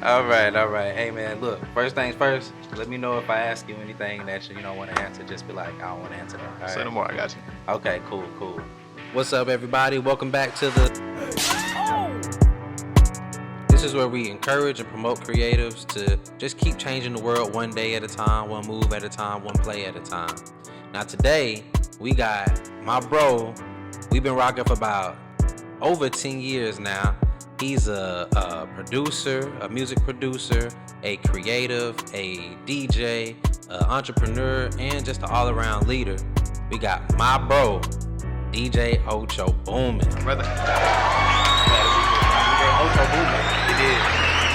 All right, all right. Hey man, look. First things first. Let me know if I ask you anything that you don't want to answer. Just be like, I don't want to answer that. All Say right. no more. I got you. Okay. Cool. Cool. What's up, everybody? Welcome back to the. This is where we encourage and promote creatives to just keep changing the world one day at a time, one move at a time, one play at a time. Now today we got my bro. We've been rocking for about over 10 years now. He's a producer, a music producer, a creative, a DJ, an entrepreneur, and just an all-around leader. We got my bro, DJ Ochoboomin. Brother. DJ Ochoboomin. It did.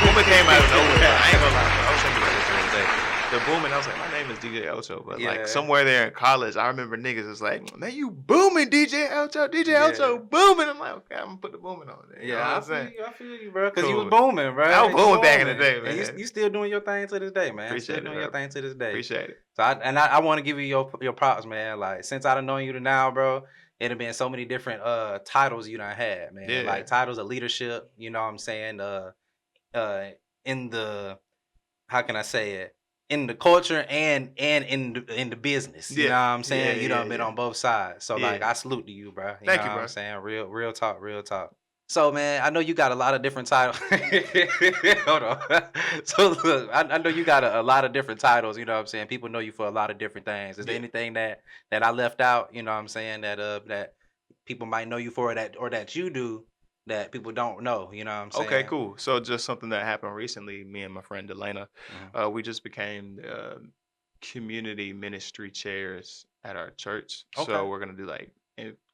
Boomin came out of nowhere. I ain't gonna lie, bro. I was thinking about this the other day. The Boomin, I was like, my name is DJ Ocho, but Yeah. like somewhere there in college, I remember niggas was like, man, you booming, DJ Ocho, DJ Yeah. Ocho, booming. I'm like, okay, I'm gonna put the booming on there. You know what I'm saying? I feel you, bro. Because you Cool. was booming, bro. I was You booming back in the day, And man. you still doing your thing to this day, man. Appreciate still it, doing your bro. thing to this day. Appreciate it. So I want to give you your props, man. Like since I done known you to now, bro, it have been so many different titles you done had, man. Yeah. Like titles of leadership, you know what I'm saying? In the how can I say it? In the culture and in the business. You Yeah. know what I'm saying? Yeah, you done yeah, been yeah. on both sides. So like Yeah. I salute to you, bro. Thank know you, what bro. I'm saying? Real talk, real talk. So man, I know you got a lot of different titles. Hold on. So look, I know you got a lot of different titles, you know what I'm saying? People know you for a lot of different things. Is there Yeah. anything that I left out, you know what I'm saying, that people might know you for that you do that people don't know, you know what I'm saying? Okay, cool. So just something that happened recently, me and my friend Delana, Mhm. we just became community ministry chairs at our church. Okay. So we're gonna do like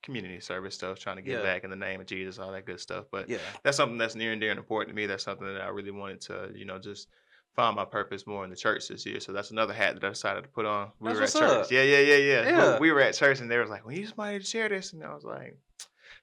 community service stuff, trying to give Yeah. back in the name of Jesus, all that good stuff. But Yeah. that's something that's near and dear and important to me. That's something that I really wanted to, just find my purpose more in the church this year. So that's another hat that I decided to put on. We That's were at what's church. up. Yeah. Yeah. We were at church and they was like, "Well, you somebody to share this," and I was like.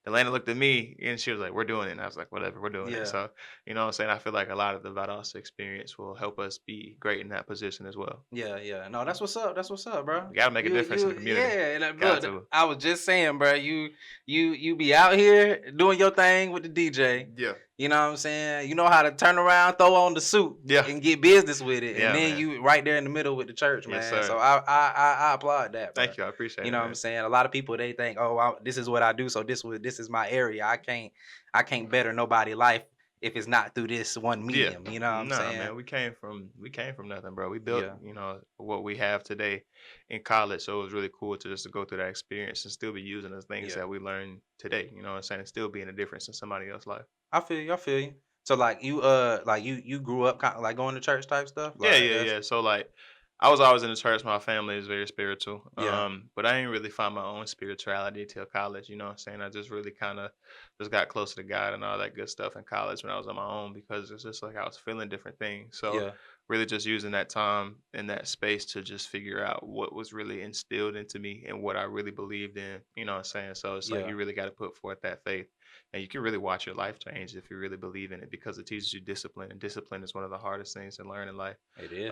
Delana looked at me and she was like, "We're doing it." And I was like, "Whatever, we're doing Yeah. it." So, you know what I'm saying? I feel like a lot of the Valdosta experience will help us be great in that position as well. Yeah. No, that's what's up. That's what's up, bro. You gotta make a difference in the community. Yeah, and Got look, to. I was just saying, bro, you be out here doing your thing with the DJ. Yeah. You know what I'm saying? You know how to turn around, throw on the suit, Yeah. and get business with it. Yeah, And then man. you right there in the middle with the church, man. Yes, sir. So I applaud that, bro. Thank you. I appreciate it. You know what I'm saying? A lot of people they think, oh, this is what I do, so this is my area. I can't better nobody's life if it's not through this one medium. You know what I'm saying? Man, we came from nothing, bro. We built, Yeah. what we have today in college. So it was really cool to just to go through that experience and still be using the things Yeah. that we learned today. You know what I'm saying? And still being a difference in somebody else's life. I feel you. So like you grew up kind of like going to church type stuff? Like, Yeah. So like I was always in the church. My family is very spiritual. Yeah. But I didn't really find my own spirituality till college, you know what I'm saying? I just really kind of just got closer to God and all that good stuff in college when I was on my own because it's just like I was feeling different things. So Yeah. really just using that time and that space to just figure out what was really instilled into me and what I really believed in, you know what I'm saying? So it's like Yeah. you really got to put forth that faith. And you can really watch your life change if you really believe in it because it teaches you discipline. And discipline is one of the hardest things to learn in life. It is.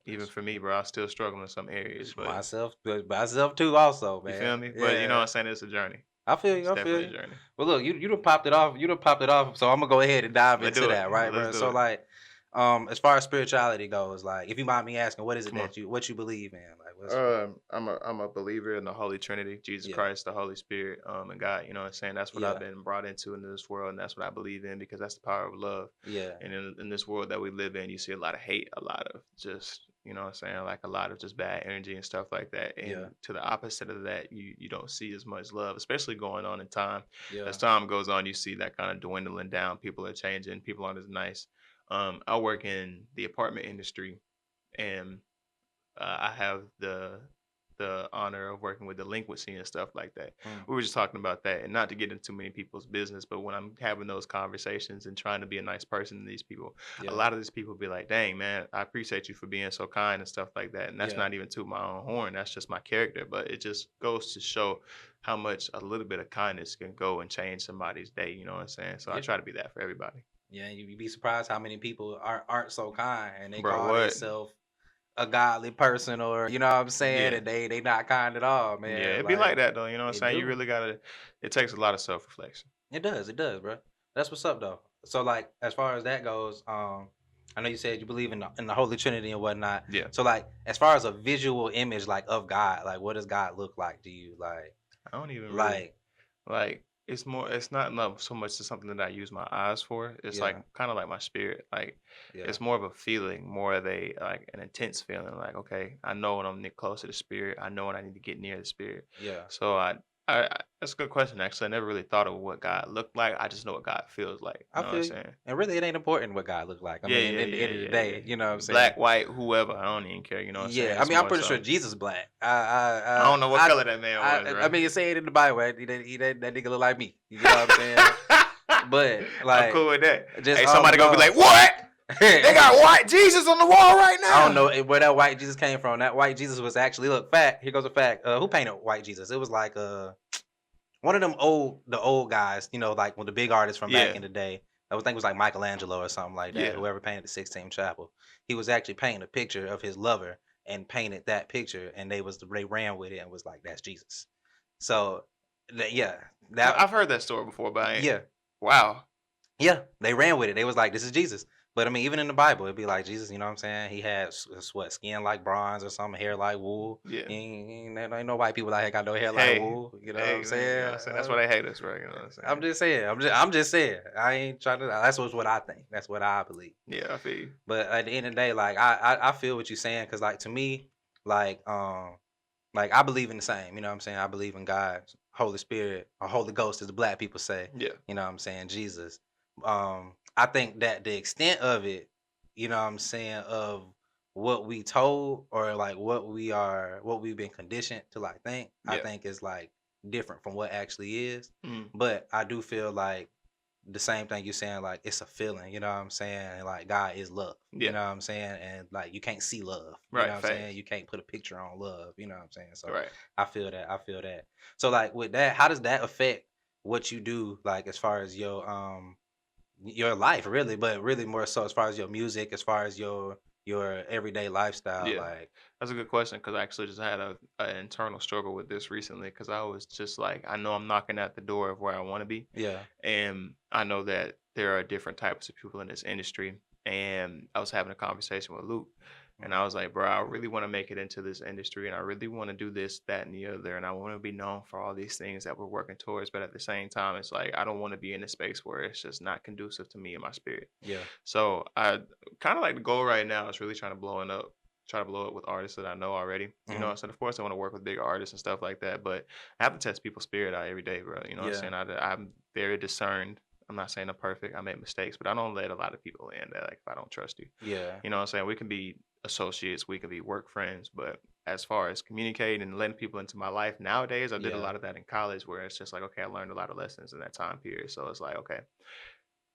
Even for me, bro, I still struggle in some areas. But myself too also, man. you feel me? But you know what I'm saying? It's a journey. I feel you. It's I feel definitely you. a journey. Well, look, you done popped it off. You done popped it off. So I'm gonna go ahead and dive Let's into do it. that, right, Let's bro? do So it. like, as far as spirituality goes, like, if you mind me asking, what is it Come on. what you believe in? Like, what's I'm a believer in the Holy Trinity, Jesus Yeah. Christ, the Holy Spirit, and God. You know what I'm saying? That's what Yeah. I've been brought into this world, and that's what I believe in because that's the power of love. yeah, And in this world that we live in, you see a lot of hate, a lot of just, you know what I'm saying, like a lot of just bad energy and stuff like that. And Yeah. to the opposite of that, you don't see as much love, especially going on in time. yeah, As time goes on, you see that kind of dwindling down. People are changing. People aren't as nice. I work in the apartment industry, and I have the honor of working with delinquency and stuff like that. Mm. We were just talking about that, and not to get into too many people's business, but when I'm having those conversations and trying to be a nice person to these people, yeah, a lot of these people be like, "Dang, man, I appreciate you for being so kind and stuff like that." And that's Yeah. not even to my own horn. That's just my character, but it just goes to show how much a little bit of kindness can go and change somebody's day. You know what I'm saying? So I Yeah. try to be that for everybody. yeah. You'd be surprised how many people aren't so kind and they Bro, call what? themselves a godly person, or you know what I'm saying, Yeah. and they not kind at all, man. Yeah, it'd be like that though. You know what I'm it saying? You do. really gotta. It takes a lot of self reflection. It does, bro. That's what's up though. So like as far as that goes, I know you said you believe in the Holy Trinity and whatnot. Yeah. So like as far as a visual image like of God, like what does God look like to you? I don't even really Like like. It's not so much to something that I use my eyes for. It's like yeah, kind of like my spirit. Like yeah, it's more of a feeling, more of a like an intense feeling. Like okay, I know when I'm close to the spirit. I know when I need to get near the spirit. yeah. So that's a good question. Actually, I never really thought of what God looked like. I just know what God feels like. You I know what I'm feel you. saying? And really, it ain't important what God look like. I Yeah, mean, yeah, at the yeah, end of the yeah, day, you know what I'm yeah. saying? Black, white, whoever. I don't even care. You know what I'm Yeah, saying? I It's mean, I'm more pretty sure so. Jesus black. I don't know what color that man was, I bro. mean, you say it in the Bible. Right? That nigga look like me. You know what I'm saying? But I'm like, cool with that. just Hey, off somebody gonna be no. like, "What? They got white Jesus on the wall right I don't now." know where that white Jesus came from. That white Jesus was actually look fact. Here goes a fact. Who painted white Jesus? It was like one of them the old guys. You know, like one of the big artists from back Yeah, in the day. I would think it was like Michelangelo or something like that. yeah. Whoever painted the Sixtine Chapel, he was actually painting a picture of his lover and painted that picture, and they ran with it and was like, that's Jesus. So, yeah, that I've heard that story before, but I ain't. yeah. Wow. Yeah, they ran with it. They was like, "This is Jesus." But I mean, even in the Bible, it'd be like Jesus. You know what I'm saying? He had what skin like bronze or something, hair like wool. Yeah. Ain't no white people out here got no hair like Hey, wool. You know what I'm hey, man. You know what saying? I'm saying? That's why they hate us, right? You know what I'm I'm saying? just saying. I'm just saying. I ain't trying to. That's what I think. That's what I believe. Yeah, I feel you. But at the end of the day, like I feel what you're saying because like to me, like like I believe in the same. You know what I'm saying? I believe in God, Holy Spirit, or Holy Ghost, as the black people say. Yeah, You know what I'm saying? Jesus. I think that the extent of it, you know what I'm saying, of what we told or like what we've been conditioned to like think, I yeah. think is like different from what actually is. Mm. But I do feel like the same thing you're saying, like it's a feeling, you know what I'm saying? And like God is love, you Yeah. know what I'm saying? And like you can't see love, you know Right. what I'm saying? Facts. You can't put a picture on love, you know what I'm saying? So Right. I feel that. I feel that. So like with that, how does that affect what you do, like as far as your life, really, but really more so as far as your music, as far as your everyday lifestyle, Yeah. like That's a good question because I actually just had an internal struggle with this recently because I was just like, I know I'm knocking at the door of where I want to be. yeah, And I know that there are different types of people in this industry. And I was having a conversation with Luke, and mhm, I was like, bro, I really want to make it into this industry, and I really want to do this, that, and the other. And I want to be known for all these things that we're working towards. But at the same time, it's like, I don't want to be in a space where it's just not conducive to me and my spirit. yeah, So I kind of like the goal right now is really try to blow up with artists that I know already. You hmm, know, so of course I want to work with bigger artists and stuff like that, but I have to test people's spirit out every day, bro. You know what I'm yeah, saying? I'm very discerned. I'm not saying I'm perfect. I make mistakes, but I don't let a lot of people in that like if I don't trust you. yeah, You know what I'm saying? We can be associates, we can be work friends, but as far as communicating and letting people into my life nowadays, I did a yeah, lot of that in college where it's just like, okay, I learned a lot of lessons in that time period. So it's like, okay,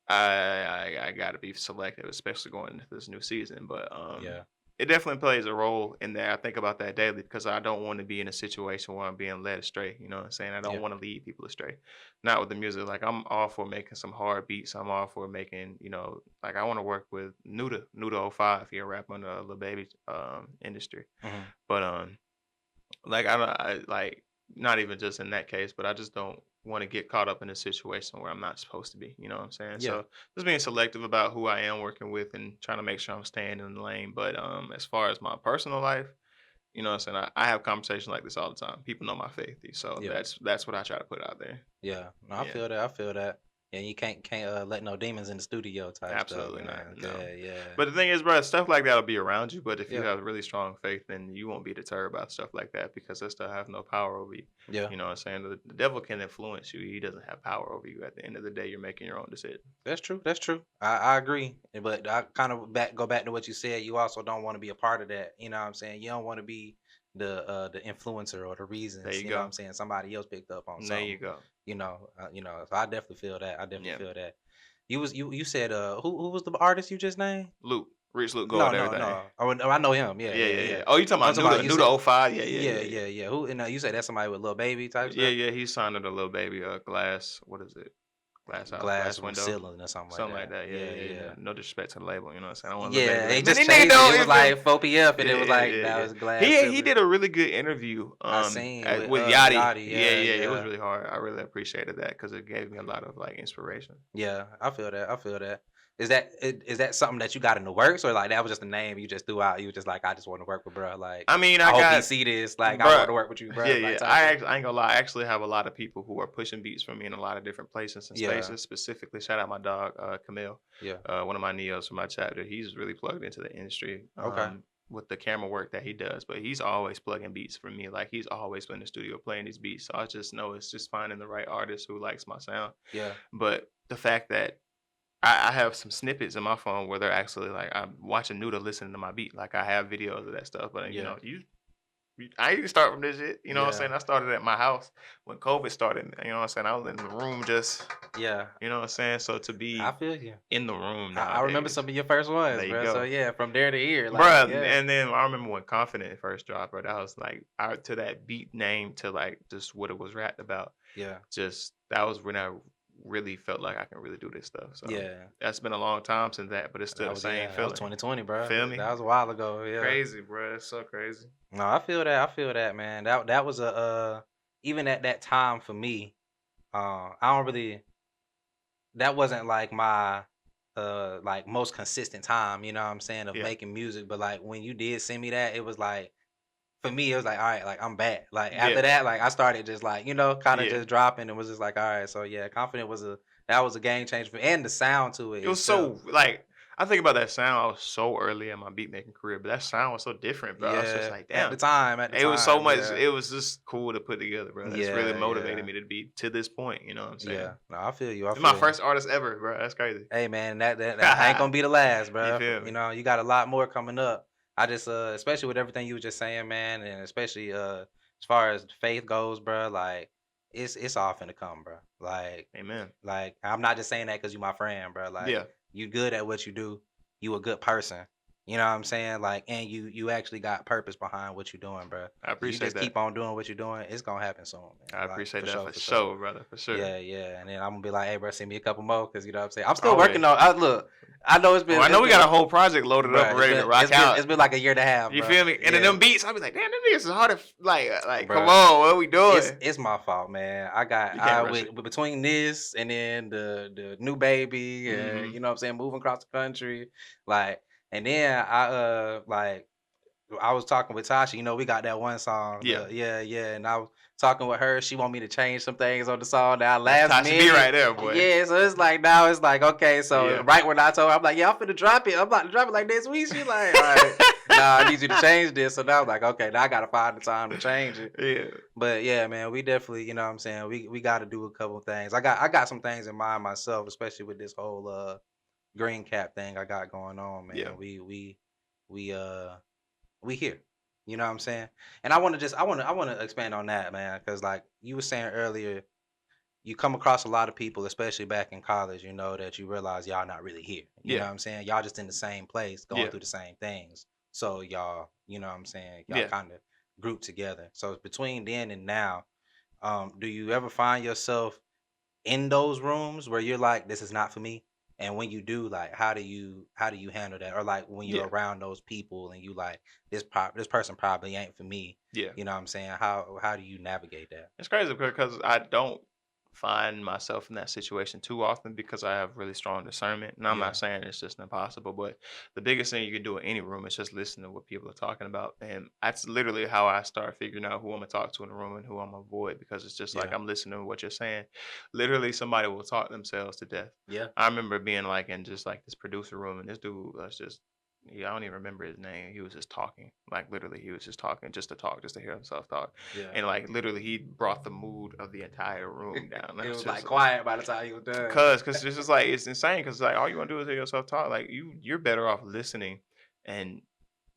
I got to be selective, especially going into this new season. But yeah, it definitely plays a role in that. I think about that daily because I don't want to be in a situation where I'm being led astray. You know what I'm saying? I don't yeah, want to lead people astray. Not with the music. Like I'm all for making some hard beats. I'm all for making, like I want to work with Nuda 05. He a rapper in the Lil Baby industry. hmm, But like I don't like not even just in that case, but I just don't want to get caught up in a situation where I'm not supposed to be. You know what I'm saying? yeah, So just being selective about who I am working with and trying to make sure I'm staying in the lane. But as far as my personal life, you know what I'm saying? I have conversations like this all the time. People know my faith, so yeah. that's what I try to put out there. Yeah, no, I Yeah. feel that. I feel that. Yeah, you can't let no demons in the studio type stuff, Absolutely not. man. No. Yeah, yeah, But the thing is, bro, stuff like that'll be around you. But if you yeah, have really strong faith, then you won't be deterred by stuff like that because that stuff have no power over you. yeah. You know what I'm saying? The devil can influence you. He doesn't have power over you. At the end of the day, you're making your own decision. That's true. That's true. I agree. But I kind of go back to what you said. You also don't want to be a part of that. You know what I'm saying? You don't want to be the influencer or the There reasons. you You know what go. I'm saying? Somebody else picked up on There you something. go. So I definitely feel that. I definitely Yeah. feel that. You said who was the artist you just named? Luke. Rich Luke No, Gold, no, everything. no. Oh, no, I know him. Yeah, Yeah, yeah, yeah, yeah. yeah. Oh, you talking I'm about talking about you said Nuda 05? Yeah, yeah, yeah, yeah, yeah. yeah, yeah. Who and you said that's somebody with little baby type Yeah, stuff? yeah. He's signed to the little baby glass. What is it? glass house, glass glass window, ceiling or something like that. Yeah, Yeah, yeah, yeah. No disrespect to the label, you know what I'm saying? I don't want to look at it Yeah, and he be like, just man, these niggas changed it. don't. It was You feel me? like 4 PF, and Yeah, it was yeah, like yeah, that yeah. was glass He ceiling. did a really good interview. I seen With Yachty. Yachty. Yeah, Yeah, yeah. It was yeah, really hard. I really appreciated that because it gave me a lot of like inspiration. yeah. I feel that. I feel that. Is that something that you got in the works, or like that was just a name you just threw out? You just like, I just want to work with bro. Like, I mean, I I hope he got, see this. Like, I bruh. want to work with you, Yeah, bro. Like, yeah. type thing. I ain't gonna lie. I actually have a lot of people who are pushing beats for me in a lot of different places and Yeah, spaces. Specifically, shout out my dog, Camille, yeah. one of my neos from my chapter. He's really plugged into the industry. Okay. With the camera work that he does, but he's always plugging beats for me. Like he's always been in the studio playing these beats. So I just know it's just finding the right artist who likes my sound. Yeah. But the fact that I have some snippets in my phone where they're actually like I'm watching Nuda listening to my beat. Like I have videos of that stuff. But Yeah. I didn't start from this shit. You know what I'm Yeah. saying? I started at my house when COVID started. You know what I'm saying? I was in the room just, Yeah. you know what I'm saying? So to be I feel you. in the room I remember nowadays, some of your first ones, there you bro. So go. yeah, from there to here, like, Bruh, yeah, and then I remember when Confident first dropped, bro, that was like to that beat name to like just what it was rapped about. yeah, Just that was when I really felt like I can really do this stuff. So yeah. that's been a long time since that, but it's still the same That was feeling. 2020, bro. Feel me? That was a while ago. Yeah. Crazy, bro. It's so crazy. No, I feel that. I feel that, man. That was a even at that time for me. I don't really. That wasn't like my like most consistent time. You know what I'm saying, of Yeah. making music. But like when you did send me that, it was like, for me, it was like, all right, like I'm back. Like after Yeah. that, like I started just like, kind of Yeah. just dropping, and was just like, all right, so yeah, Confident was a game changer, and the sound to it It was itself. so like I think about that sound. I was so early in my beat making career, but that sound was so different, bro. I was just Yeah, like, at the damn. time, It was so much. yeah, It was just cool to put together, bro. It's really yeah, motivated yeah, me to be to this point. You know what I'm saying? yeah. No, I feel you. I It's my feel you. first artist ever, bro. That's crazy. Hey man, that ain't gonna be the last, You bro. feel me? You got a lot more coming up. I just especially with everything you were just saying, man, and especially as far as faith goes, bro. Like it's all finna come, bro. Amen. Like I'm not just saying that because you my friend, bro. Like Yeah. you good at what you do. You a good person. You know what I'm saying? Like, and you actually got purpose behind what you're doing, bro. I You appreciate just that. keep on doing what you're doing. It's gonna happen soon, man. I Like appreciate for that sure, for for sure. sure, brother. For sure. Yeah, yeah. And then I'm gonna be like, hey, bro, send me a couple more, because you know what I'm saying. I'm still Always. working on. Look, I know it's been. Well, I know it's we been, got a whole project loaded up and ready to rock out. It's been like a year and a half. You bro. feel me? And then Yeah. them beats, I'll be like, damn, them niggas is hard to like. Bruh. Come on, what are we doing? It's my fault, man. You can't rush it. Between this and then the new baby, and Mhm. you know what I'm saying, moving across the country, like, and then I was talking with Tasha. We got that one song. Yeah. Yeah. And I was talking with her. She want me to change some things on the song. Now That's last Tasha B minute, right there, boy. yeah. So it's like now it's like, okay. So Yeah. right when I told her, I'm like, yeah, I'm finna drop it. I'm about to drop it like this week. She like, all right, nah, I need you to change this. So now I'm like, okay, now I gotta find the time to change it. Yeah. But yeah, man, we definitely, you know what I'm saying, we got to do a couple of things. I got some things in mind myself, especially with this whole green cap thing I got going on, man. Yeah. We here. You know what I'm saying? And I want to expand on that, man, cuz like you were saying earlier, you come across a lot of people, especially back in college, that you realize y'all not really here. You know Yeah. what I'm saying? Y'all just in the same place, going Yeah. through the same things. So y'all, you know what I'm saying? Y'all Yeah. kind of group together. So between then and now, do you ever find yourself in those rooms where you're like, this is not for me? And when you do, like, how do you handle that? Or like when you're Yeah. around those people and you like, this person probably ain't for me. Yeah. You know what I'm saying? How do you navigate that? It's crazy because I don't find myself in that situation too often because I have really strong discernment. And I'm Yeah. not saying it's just impossible, but the biggest thing you can do in any room is just listen to what people are talking about. And that's literally how I start figuring out who I'm gonna talk to in the room and who I'm gonna avoid, because it's just like Yeah. I'm listening to what you're saying. Literally somebody will talk themselves to death. Yeah. I remember being like in just like this producer room, and this dude was just, yeah, I don't even remember his name. He was just talking. Like literally he was just talking just to talk, just to hear himself talk. Yeah. And like literally he brought the mood of the entire room down. It was just like quiet by the time he was done. Cause it's just like it's insane. Cause like all you want to do is hear yourself talk. Like you're better off listening and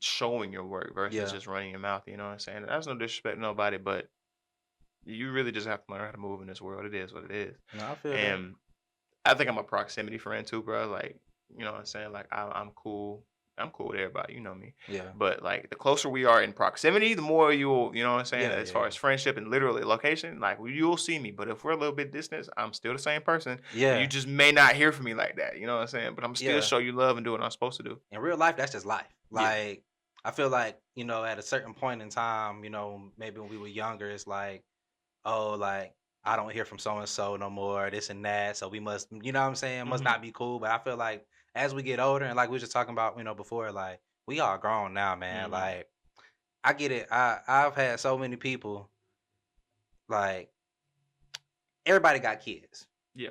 showing your work versus Yeah. just running your mouth. You know what I'm saying? That's no disrespect to nobody, but you really just have to learn how to move in this world. It is what it is. No, I feel that. And I think I'm a proximity friend too, bro. Like, you know what I'm saying? Like I'm cool I'm cool with everybody, you know me. Yeah. But like the closer we are in proximity, the more you'll, you know what I'm saying, Yeah, as yeah, far yeah. as friendship and literally location, like you'll see me. But if we're a little bit distant, I'm still the same person. And you Yeah. just may not hear from me like that. You know what I'm saying? But I'm still Yeah. show you love and do what I'm supposed to do. In real life, that's just life. Yeah. Like, I feel like, at a certain point in time, maybe when we were younger, it's like, oh, like, I don't hear from so and so no more, this and that. So we must, you know what I'm saying, must Hmm. not be cool. But I feel like as we get older, and like we were just talking about, before, like, we all grown now, man. Hmm. Like, I get it. I've had so many people, like, everybody got kids. Yeah.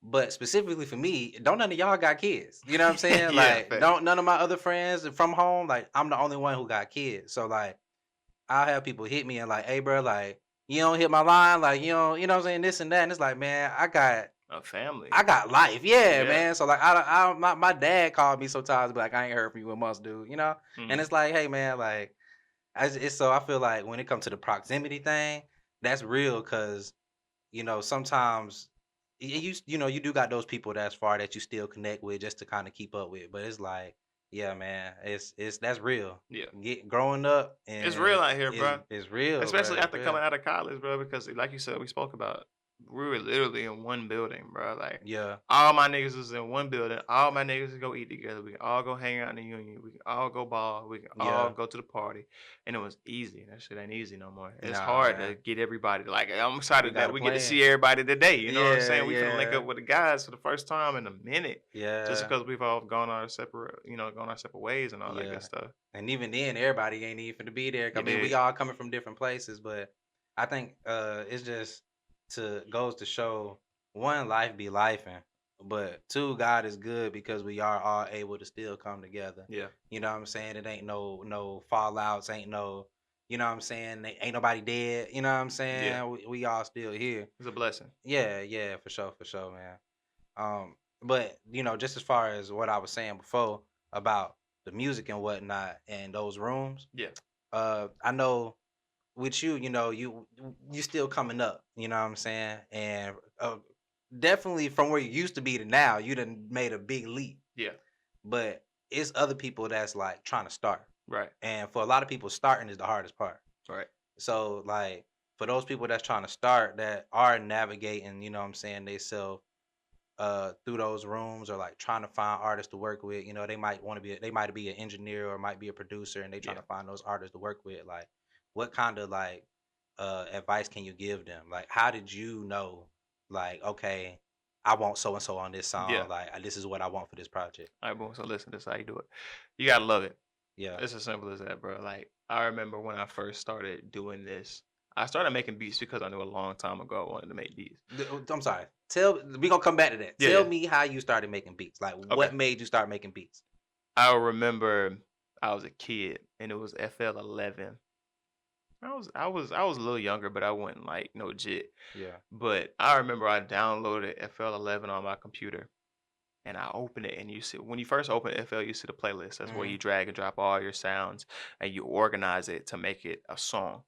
But specifically for me, don't none of y'all got kids. You know what I'm saying? Yeah. Like, Fact. don't none of my other friends from home, like, I'm the only one who got kids. So like I'll have people hit me and like, hey bro, like, you don't hit my line, like, you know what I'm saying, this and that. And it's like, man, A family. I got life. Yeah, Yeah. man. So like my dad called me sometimes, but like, I ain't heard from you in months, dude, you know? And Hmm. it's like, hey man, like, it's so I feel like when it comes to the proximity thing, that's real because sometimes you do got those people that's far that you still connect with just to kind of keep up with. But it's like, yeah, man, it's that's real. Yeah. Growing up It's real and out here, is bro. is real, bro. Especially It's after real. coming out of college, bro, because like you said, we spoke about we were literally in one building, bro. Like Yeah, all my niggas was in one building. All my niggas would go eat together. We can all go hang out in the union. We can all go ball. We can all yeah. go to the party. And it was easy. That shit ain't easy no more. It's Nah, hard to man. get everybody. Like I'm We excited got that a we get to plan. see everybody today. You know what I'm Yeah, saying? We finna link up yeah, with the guys for the first time in a minute. Just yeah, because we've all gone our separate, gone our separate ways and all that good yeah. stuff. And even then, everybody ain't even to be there. I You mean, we did. all coming from different places, but I think it's just to goes to show one, life be lifing, but two, God is good because we are all able to still come together. Yeah. You know what I'm saying? It ain't no fallouts, ain't no, you know what I'm saying? Ain't nobody dead. You know what I'm Yeah. saying? We all still here. It's a blessing. Yeah, yeah, for sure, man. But just as far as what I was saying before about the music and whatnot and those rooms, Yeah. I know with you, you still coming up, you know what I'm saying? And definitely from where you used to be to now, you done made a big leap. Yeah. But it's other people that's like trying to start. Right. And for a lot of people, starting is the hardest part. Right. So like for those people that's trying to start that are navigating, you know what I'm saying, they self through those rooms or like trying to find artists to work with, they might want to they might be an engineer or might be a producer and they trying Yeah. to find those artists to work with. Like what kind of like advice can you give them? Like how did you know like, okay, I want so and so on this Yeah. song, like this is what I want for this project. All right, boom. So listen, this is how you do it. You gotta love it. Yeah. It's as simple as that, bro. Like I remember when I first started doing this, I started making beats because I knew a long time ago I wanted to make beats. I'm sorry. We gonna come back to that. Yeah, Tell yeah. me how you started making beats. Like Okay. what made you start making beats? I remember I was a kid and it was FL11. I was a little younger, but I wasn't like no jit. Yeah. But I remember I downloaded FL11 on my computer and I open it and you see when you first open FL, you see the playlist. That's where Hmm. you drag and drop all your sounds and you organize it to make it a song.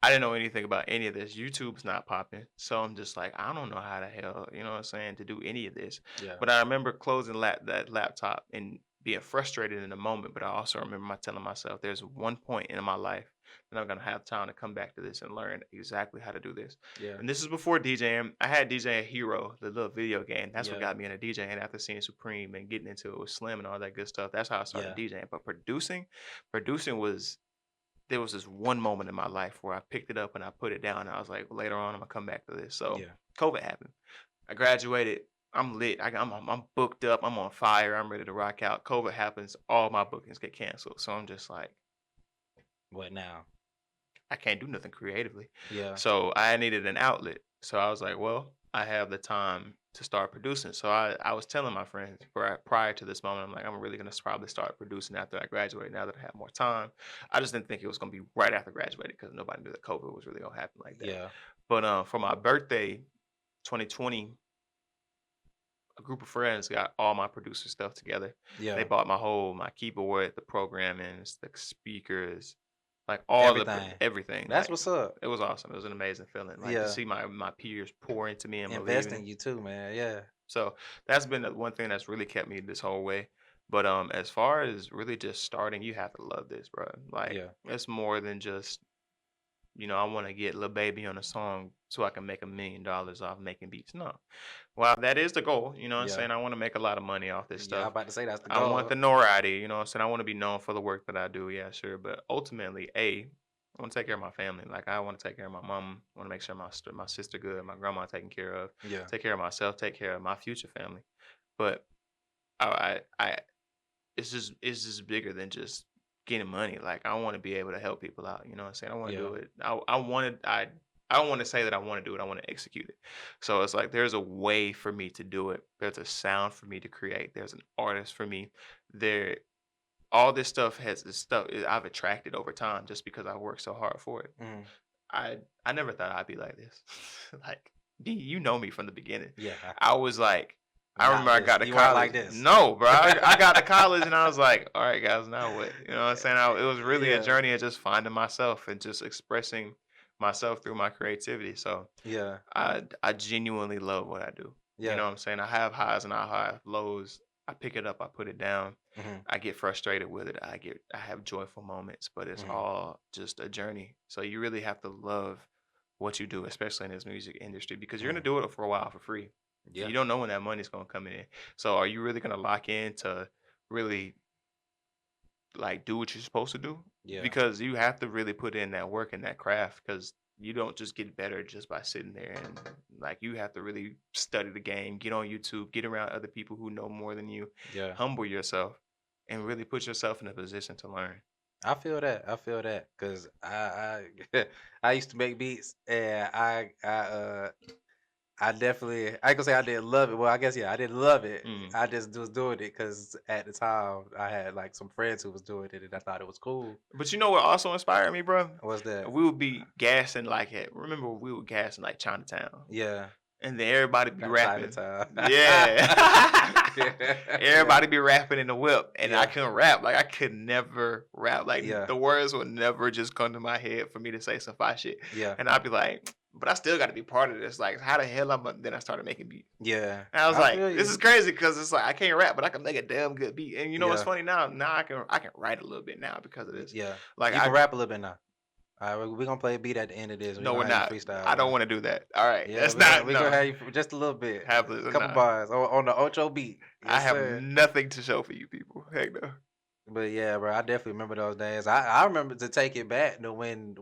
I didn't know anything about any of this. YouTube's not popping. So I'm just like, I don't know how the hell, you know what I'm saying, to do any of this. Yeah. But I remember closing that laptop and being frustrated in the moment. But I also remember telling myself there's one point in my life that I'm going to have time to come back to this and learn exactly how to do this. Yeah. And this is before DJing. I had DJing Hero, the little video game. That's what Yeah. got me into DJing after seeing Supreme and getting into it with Slim and all that good stuff. That's how I started Yeah. DJing. But producing was there was this one moment in my life where I picked it up and I put it down. And I was like, later on, I'm gonna come back to this. So Yeah. COVID happened. I graduated. I'm lit. I'm booked up. I'm on fire. I'm ready to rock out. COVID happens. All my bookings get canceled. So I'm just like, What now? I can't do nothing creatively. Yeah. So I needed an outlet. So I was like, well, I have the time to start producing. So I was telling my friends prior to this moment, I'm like, I'm really going to probably start producing after I graduate, now that I have more time. I just didn't think it was going to be right after graduating because nobody knew that COVID was really going to happen like that. Yeah. But for my birthday, 2020, a group of friends got all my producer stuff together. Yeah. They bought my keyboard, the programming, the speakers, like all Everything. everything. That's Like what's up. it was awesome. It was an amazing feeling. Like to Yeah. see my peers pour into me and believe Invest in in it. you too, man. Yeah. So that's been the one thing that's really kept me this whole way. But as far as really just starting, you have to love this, bro. Like Yeah. it's more than just I want to get Lil Baby on a song so I can make $1 million off making beats. No. Well, that is the goal. You know what I'm Yeah. saying? I want to make a lot of money off this Yeah. I'm stuff. about to say that's the I want goal. the notoriety. You know what I'm saying? I want to be known for the work that I do. Yeah, sure. But ultimately, I want to take care of my family. Like I want to take care of my mom. I want to make sure my sister good, my grandma taken care of. Yeah. Take care of myself. Take care of my future family. But I it's just bigger than just getting money. Like I want to be able to help people out. You know what I'm saying? I want to Yeah. do it. I don't want to say that I want to do it. I want to execute it. So it's like there's a way for me to do it. There's a sound for me to create. There's an artist for me. There, all this stuff has this stuff I've attracted over time just because I worked so hard for it. Mhm. I never thought I'd be like this. Like you know me from the beginning. Yeah. I was like, I Not remember I this. got to You weren't college. like this. No, bro. I got to college and I was like, all right, guys, now what? You know what I'm saying? It was really a Yeah. journey of just finding myself and just expressing myself through my creativity. So Yeah. I genuinely love what I do. You Yeah. know what I'm saying? I have highs and I have lows. I pick it up, I put it down. Mhm. I get frustrated with it. I have joyful moments, but it's Mhm. all just a journey. So you really have to love what you do, especially in this music industry, because you're gonna Mhm. do it for a while for free. Yeah. You don't know when that money's gonna come in. So are you really gonna lock in to really like do what you're supposed to do? Yeah. Because you have to really put in that work and that craft because you don't just get better just by sitting there and like you have to really study the game, get on YouTube, get around other people who know more than you, Yeah. humble yourself and really put yourself in a position to learn. I feel that. I feel that because I I used to make beats and I definitely I ain't gonna say I didn't love it. Well, I guess yeah, I didn't love it. Mm. I just was doing it because at the time I had like some friends who was doing it and I thought it was cool. But you know what also inspired me, bro? What's that? We would be gassing like remember we were gassing like Chinatown. Yeah, And then everybody be not rapping. Chinatown. Yeah. Yeah, Everybody be rapping in the whip. And I yeah, couldn't rap. Like I could never rap. Like yeah, the words would never just come to my head for me to say some fire shit. yeah, And I'd be like, but I still gotta be part of this. Like, how the hell then I started making beats. yeah. And I was I like, feel this you. is crazy because it's like I can't rap, but I can make a damn good beat. And you know what's Yeah, funny now? Now I can write a little bit now because of this. yeah. Like You can rap a little bit now. All right, we're gonna play a beat at the end of this. We're no, we're gonna have not. you freestyle, I don't man. want to do that. All right. Yeah, That's not we gonna no. have you just a little bit, Hapless a or couple not. bars on the Ocho beat. I Yes, have sir. nothing to show for you people. Heck no. But yeah, bro, I definitely remember those days. I remember to take it back to when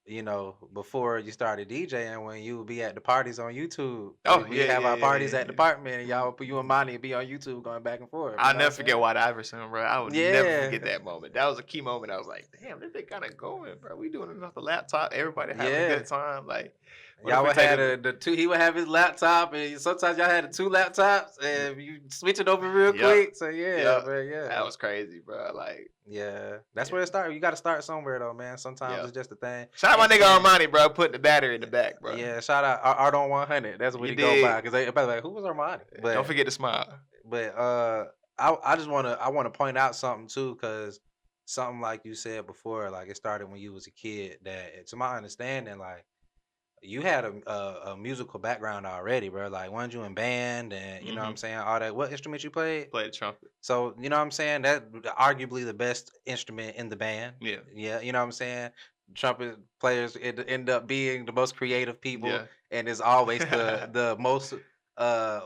you know, before you started DJing, when you would be at the parties on YouTube. Oh We yeah, have yeah, our yeah, parties yeah, at the yeah. apartment and Mm. y'all put you and Monty be on YouTube going back and forth. You I'll know what I'm never forget saying? White Iverson, bro. I would never Yeah. forget that moment. That was a key moment. I was like, damn, this thing kind of going, bro. We doing it off the laptop. Everybody having a Yeah. good time. Like, what if Y'all we would take have a the two. He would have his laptop, and sometimes y'all had the two laptops, and you switch it over real Yep, quick. So yeah, yep. bro, yeah, That was crazy, bro. Like, yeah. That's yeah, where it starts. You got to start somewhere, though, man. Sometimes yep. it's just a thing. Shout out my nigga And Armani, bro. Putting the battery in the back, bro. yeah, shout out Ardon 100. That's what You he go by. did. Because they by the way, who was Armani? Don't forget to smile. But I just wanna point out something too, because something like you said before, like it started when you was a kid. That to my understanding, like you had a musical background already, bro. Like weren't you in band and you know what I'm Mm-hmm. saying, all that. What instrument you played? Play the trumpet. So you know what I'm saying, that arguably the best instrument in the band. Yeah, Yeah, you know what I'm saying. Trumpet players end up being the most creative people, yeah. and is always the most uh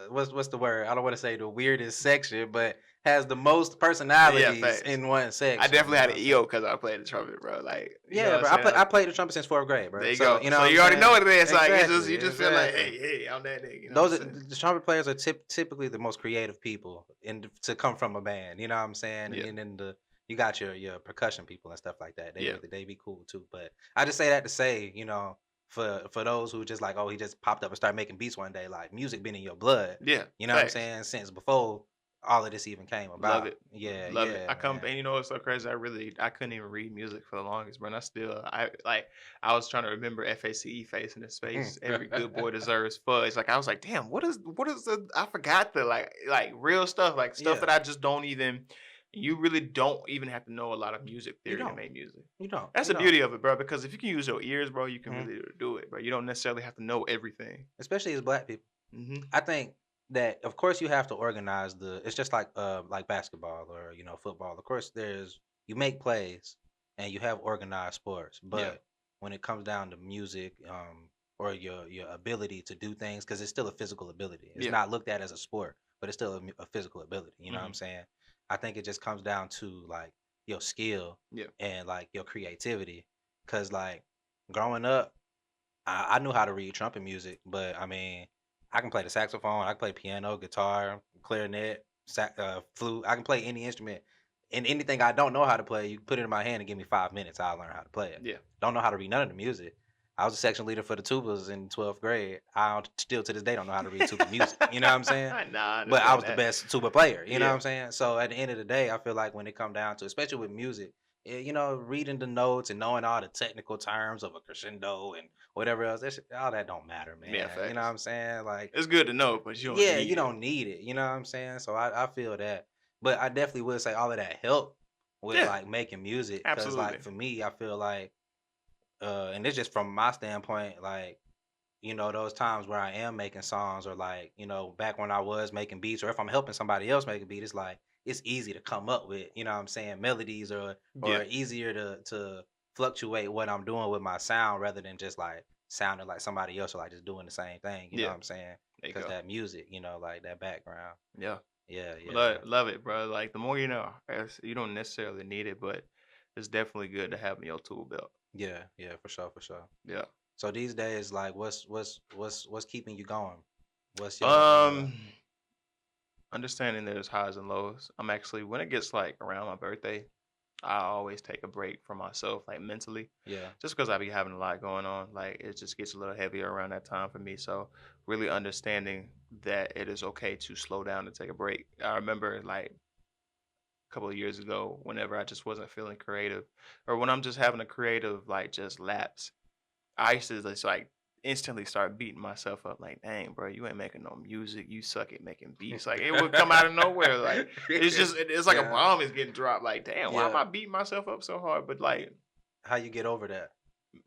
what's the word? I don't want to say the weirdest section, but has the most Yeah, personalities facts. in one I section. definitely You know had what an I'm EO saying? because I played the trumpet, bro. Like, you know Yeah, what I'm bro. saying? I played the trumpet since 4th grade, bro. There you So go. you know So what I'm you already know saying? what it is. Like it's just Exactly, you just feel like, exactly. hey, I'm that nigga. You know what Those I'm are, saying? the trumpet players are typically the most creative people to come from a band. You know what I'm saying? Yeah, And then you got your percussion people and stuff like that. yeah. They be cool too. But I just say that to say, you know, for those who just like, oh, he just popped up and started making beats one day. Like music been in your blood. Yeah, You know what I'm facts. saying? Since before all of this even came Love about. it. Yeah, Love it. yeah, I come man. and you know what's so crazy? I couldn't even read music for the longest, bro. And I was trying to remember FACE face in the space. Every good boy deserves fudge. Like I was like, damn, what is the I forgot the like real stuff, like stuff Yeah, that I just don't even you really don't even have to know a lot of music you theory to don't. make music. You don't. That's You the don't. beauty of it, bro, because if you can use your ears, bro, you can Mhm. really do it, bro. You don't necessarily have to know everything. Especially as black people. Hmm. I think that of course you have to organize it's just like basketball or football. Of course you make plays and you have organized sports, Yeah. but when it comes down to music, or your ability to do things, because it's still a physical ability. It's Yeah. not looked at as a sport, but it's still a physical ability. You know what I'm Hmm. saying? I think it just comes down to like your skill Yeah. and like your creativity. Cause like growing up, I knew how to read trumpet music, but I mean, I can play the saxophone, I can play piano, guitar, clarinet, flute. I can play any instrument, and anything I don't know how to play, you put it in my hand and give me 5 minutes, I'll learn how to play it. Yeah. Don't know how to read none of the music. I was a section leader for the tubas in 12th grade. I still to this day don't know how to read tuba music. You know what I'm saying? Nah, I But I understand was the that. best tuba player. You know what Yeah. I'm saying? So at the end of the day, I feel like when it come down to, especially with music, reading the notes and knowing all the technical terms of a crescendo and whatever else, all that don't matter, Yeah, man. You know what facts. I'm saying? Like, It's good to know, but you don't yeah, you need it. don't need it. You know what I'm saying? So I feel that. But I definitely would say all of that help with Yeah, like making music. Cause like absolutely. for me, I feel like and it's just from my standpoint, like, those times where I am making songs or like, back when I was making beats or if I'm helping somebody else make a beat, it's like it's easy to come up with, what I'm saying, melodies Yeah, or easier to fluctuate what I'm doing with my sound rather than just like sounding like somebody else or like just doing the same thing, you know yeah. what I'm saying? There you Because go. that music, like that background. Yeah, Yeah, yeah, love yeah. it, love it, bro. Like the more you know, you don't necessarily need it, but it's definitely good to have in your tool belt. Yeah, yeah, for sure, for sure. Yeah. So these days, like what's keeping you going? What's your Um, understanding there's highs and lows. I'm actually when it gets like around my birthday, I always take a break for myself, like mentally, yeah, just because I be having a lot going on. Like it just gets a little heavier around that time for me. So really understanding that it is okay to slow down and take a break. I remember like a couple of years ago, whenever I just wasn't feeling creative, or when I'm just having a creative like just lapse, I used to just like instantly start beating myself up like, dang, bro, you ain't making no music. You suck at making beats. Like it would come out of nowhere. Like it's like a yeah, bomb is getting dropped. Like, damn, why am yeah. I beating myself up so hard? But like How you get over that?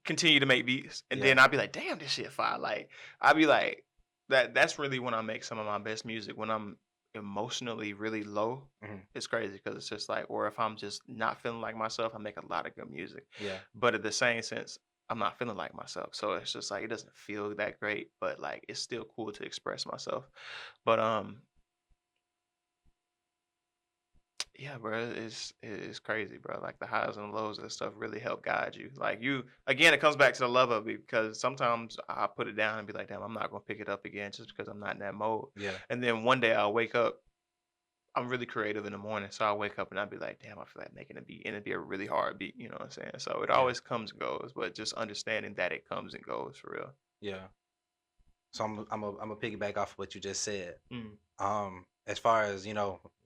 continue to make beats. And Yeah. then I'd be like, damn, this shit fire. Like I'd be like, that's really when I make some of my best music. When I'm emotionally really low, Mhm. it's crazy because it's just like, or if I'm just not feeling like myself, I make a lot of good music. Yeah. But at the same sense, I'm not feeling like myself. So it's just like it doesn't feel that great, but like it's still cool to express myself. But yeah, bro, it's crazy, bro. Like the highs and lows and stuff really help guide you. Like you, again, it comes back to the love of it because sometimes I put it down and be like, damn, I'm not gonna pick it up again just because I'm not in that mode. Yeah. And then one day I'll wake up. I'm really creative in the morning, so I'll wake up and I'll be like, damn, I feel like making a beat, and it'd be a really hard beat. You know what I'm saying? So it Yeah. always comes and goes, but just understanding that it comes and goes for real. Yeah. So I'm a piggyback off of what you just said. Mm. As far as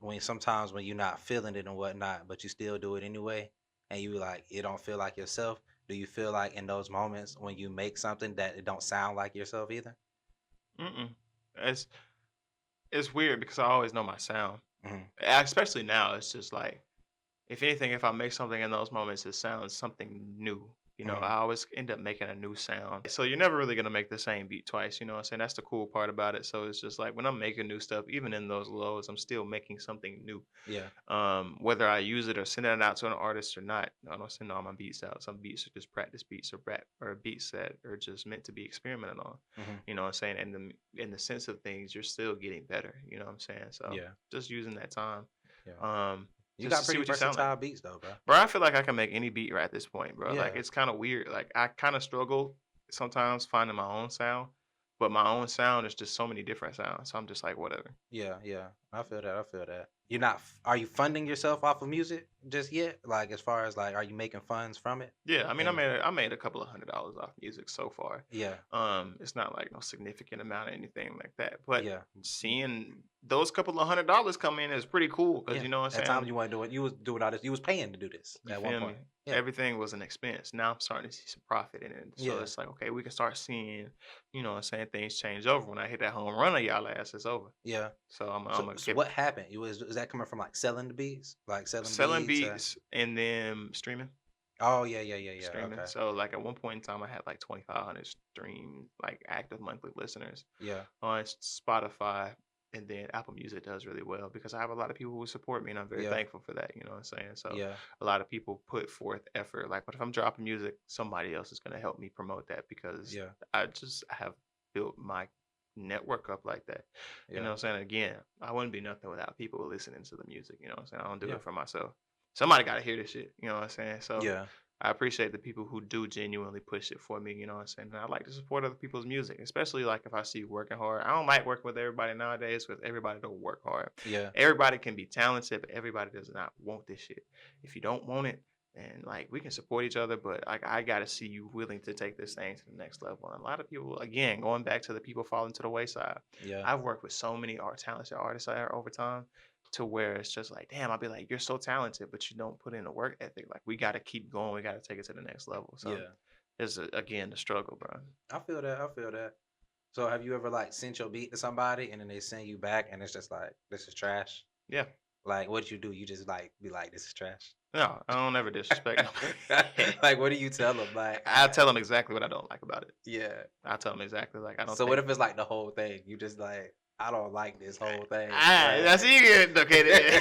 when sometimes when you're not feeling it and whatnot, but you still do it anyway, and you like it don't feel like yourself. Do you feel like in those moments when you make something that it don't sound like yourself either? Mm-mm. It's it's weird because I always know my sound, Hmm. especially now. It's just like if anything, if I make something in those moments, it sounds something new. You know, Hmm. I always end up making a new sound. So you're never really gonna make the same beat twice. You know what I'm saying? That's the cool part about it. So it's just like when I'm making new stuff, even in those lows, I'm still making something new. Yeah. Whether I use it or send it out to an artist or not, I don't send all my beats out. Some beats are just practice beats or beats that are just meant to be experimented on. Hmm. You know what I'm saying? And in the sense of things, you're still getting better. You know what I'm saying? So Yeah. just using that time, Yeah. um, You just got to see pretty what you sound like. versatile beats though, bro. Bro, I feel like I can make any beat right at this point, bro. Like Yeah. it's kind of weird. Like I kind of struggle sometimes finding my own sound, but my own sound is just so many different sounds. So I'm just like, whatever. Yeah, yeah. I feel that. I feel that. You're not. Are you funding yourself off of music just yet? Like, as far as like, are you making funds from it? Yeah, I mean, And I made a couple of $100 off music so far. yeah, It's not like no significant amount or anything like that, but yeah, seeing those couple of $100 come in is pretty cool because yeah. you know what At I'm times saying. you weren't doing. You was doing all this. You was paying to do this You at one feel me? point. Yeah, Everything was an expense. Now I'm starting to see some profit in it. So yeah. it's like, okay, we can start seeing, you know what I'm saying, things change over. When I hit that home run of y'all ass, it's over. Yeah. So I'm So, gonna so get what happened? You was is that coming from like selling the beats, like selling selling beats? beats and then streaming. Oh yeah, yeah, yeah, yeah. Streaming. Okay. So like at one point in time I had like 2,500 stream like active monthly listeners Yeah. on Spotify. and then Apple Music does really well because I have a lot of people who support me, and I'm very Yeah. thankful for that. You know what I'm saying? So Yeah. a lot of people put forth effort. Like, but if I'm dropping music, somebody else is gonna help me promote that because Yeah. I just have built my network up like that. You know Yeah. what I'm saying? Again, I wouldn't be nothing without people listening to the music. You know what I'm saying? I don't do Yeah. it for myself. Somebody got to hear this shit. You know what I'm saying? So Yeah. I appreciate the people who do genuinely push it for me. You know what I'm saying? And I like to support other people's music, especially like if I see you working hard. I don't like working with everybody nowadays because everybody don't work hard. Yeah. Everybody can be talented, but everybody does not want this shit. If you don't want it, and like we can support each other, but like I gotta see you willing to take this thing to the next level. And a lot of people, again, going back to the people falling to the wayside. Yeah. I've worked with so many talented artists out here over time, to where it's just like, damn, I'll be like, you're so talented, but you don't put in the work ethic. Like we gotta keep going. We gotta take it to the next level. So Yeah. it's again the struggle, bro. I feel that. I feel that. So have you ever like sent your beat to somebody and then they send you back and it's just like this is trash? Yeah. Like what you do? You just like be like this is trash. No, I don't ever disrespect nobody. Like what do you tell them? Like I tell them exactly what I don't like about it. yeah. I tell them exactly like I don't So what think. if it's like the whole thing? You just like I don't like this whole thing. That's you okay.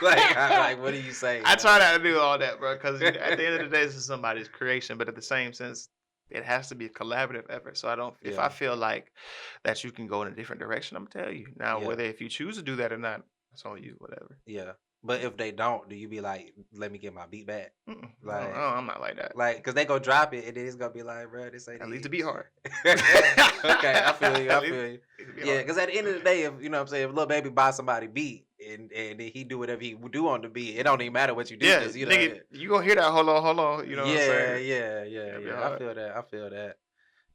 Like what do you say? I try not to do all that, bro, because at the end of the day, this is somebody's creation. But at the same sense, it has to be a collaborative effort. So I don't. If I Yeah. feel like that you can go in a different direction, I'm gonna tell you. Now, Yeah. whether if you choose to do that or not, that's on you. Whatever. Yeah. But if they don't, do you be like, let me get my beat back? Like, I'm not like that. cause they go drop it and then it's gonna be like, bro, this ain't At least it. to be hard. Okay, I feel you. I At least- feel you. it be Yeah, hard. because at the end of the day, if you know what I'm saying, if Lil Baby buy somebody beat and then he do whatever he do on the beat, it don't even matter what you do. Yeah, 'Cause, you know, nigga, you gonna hear that? Hold on. You know what I'm saying? It'll be I hard. feel that. I feel that.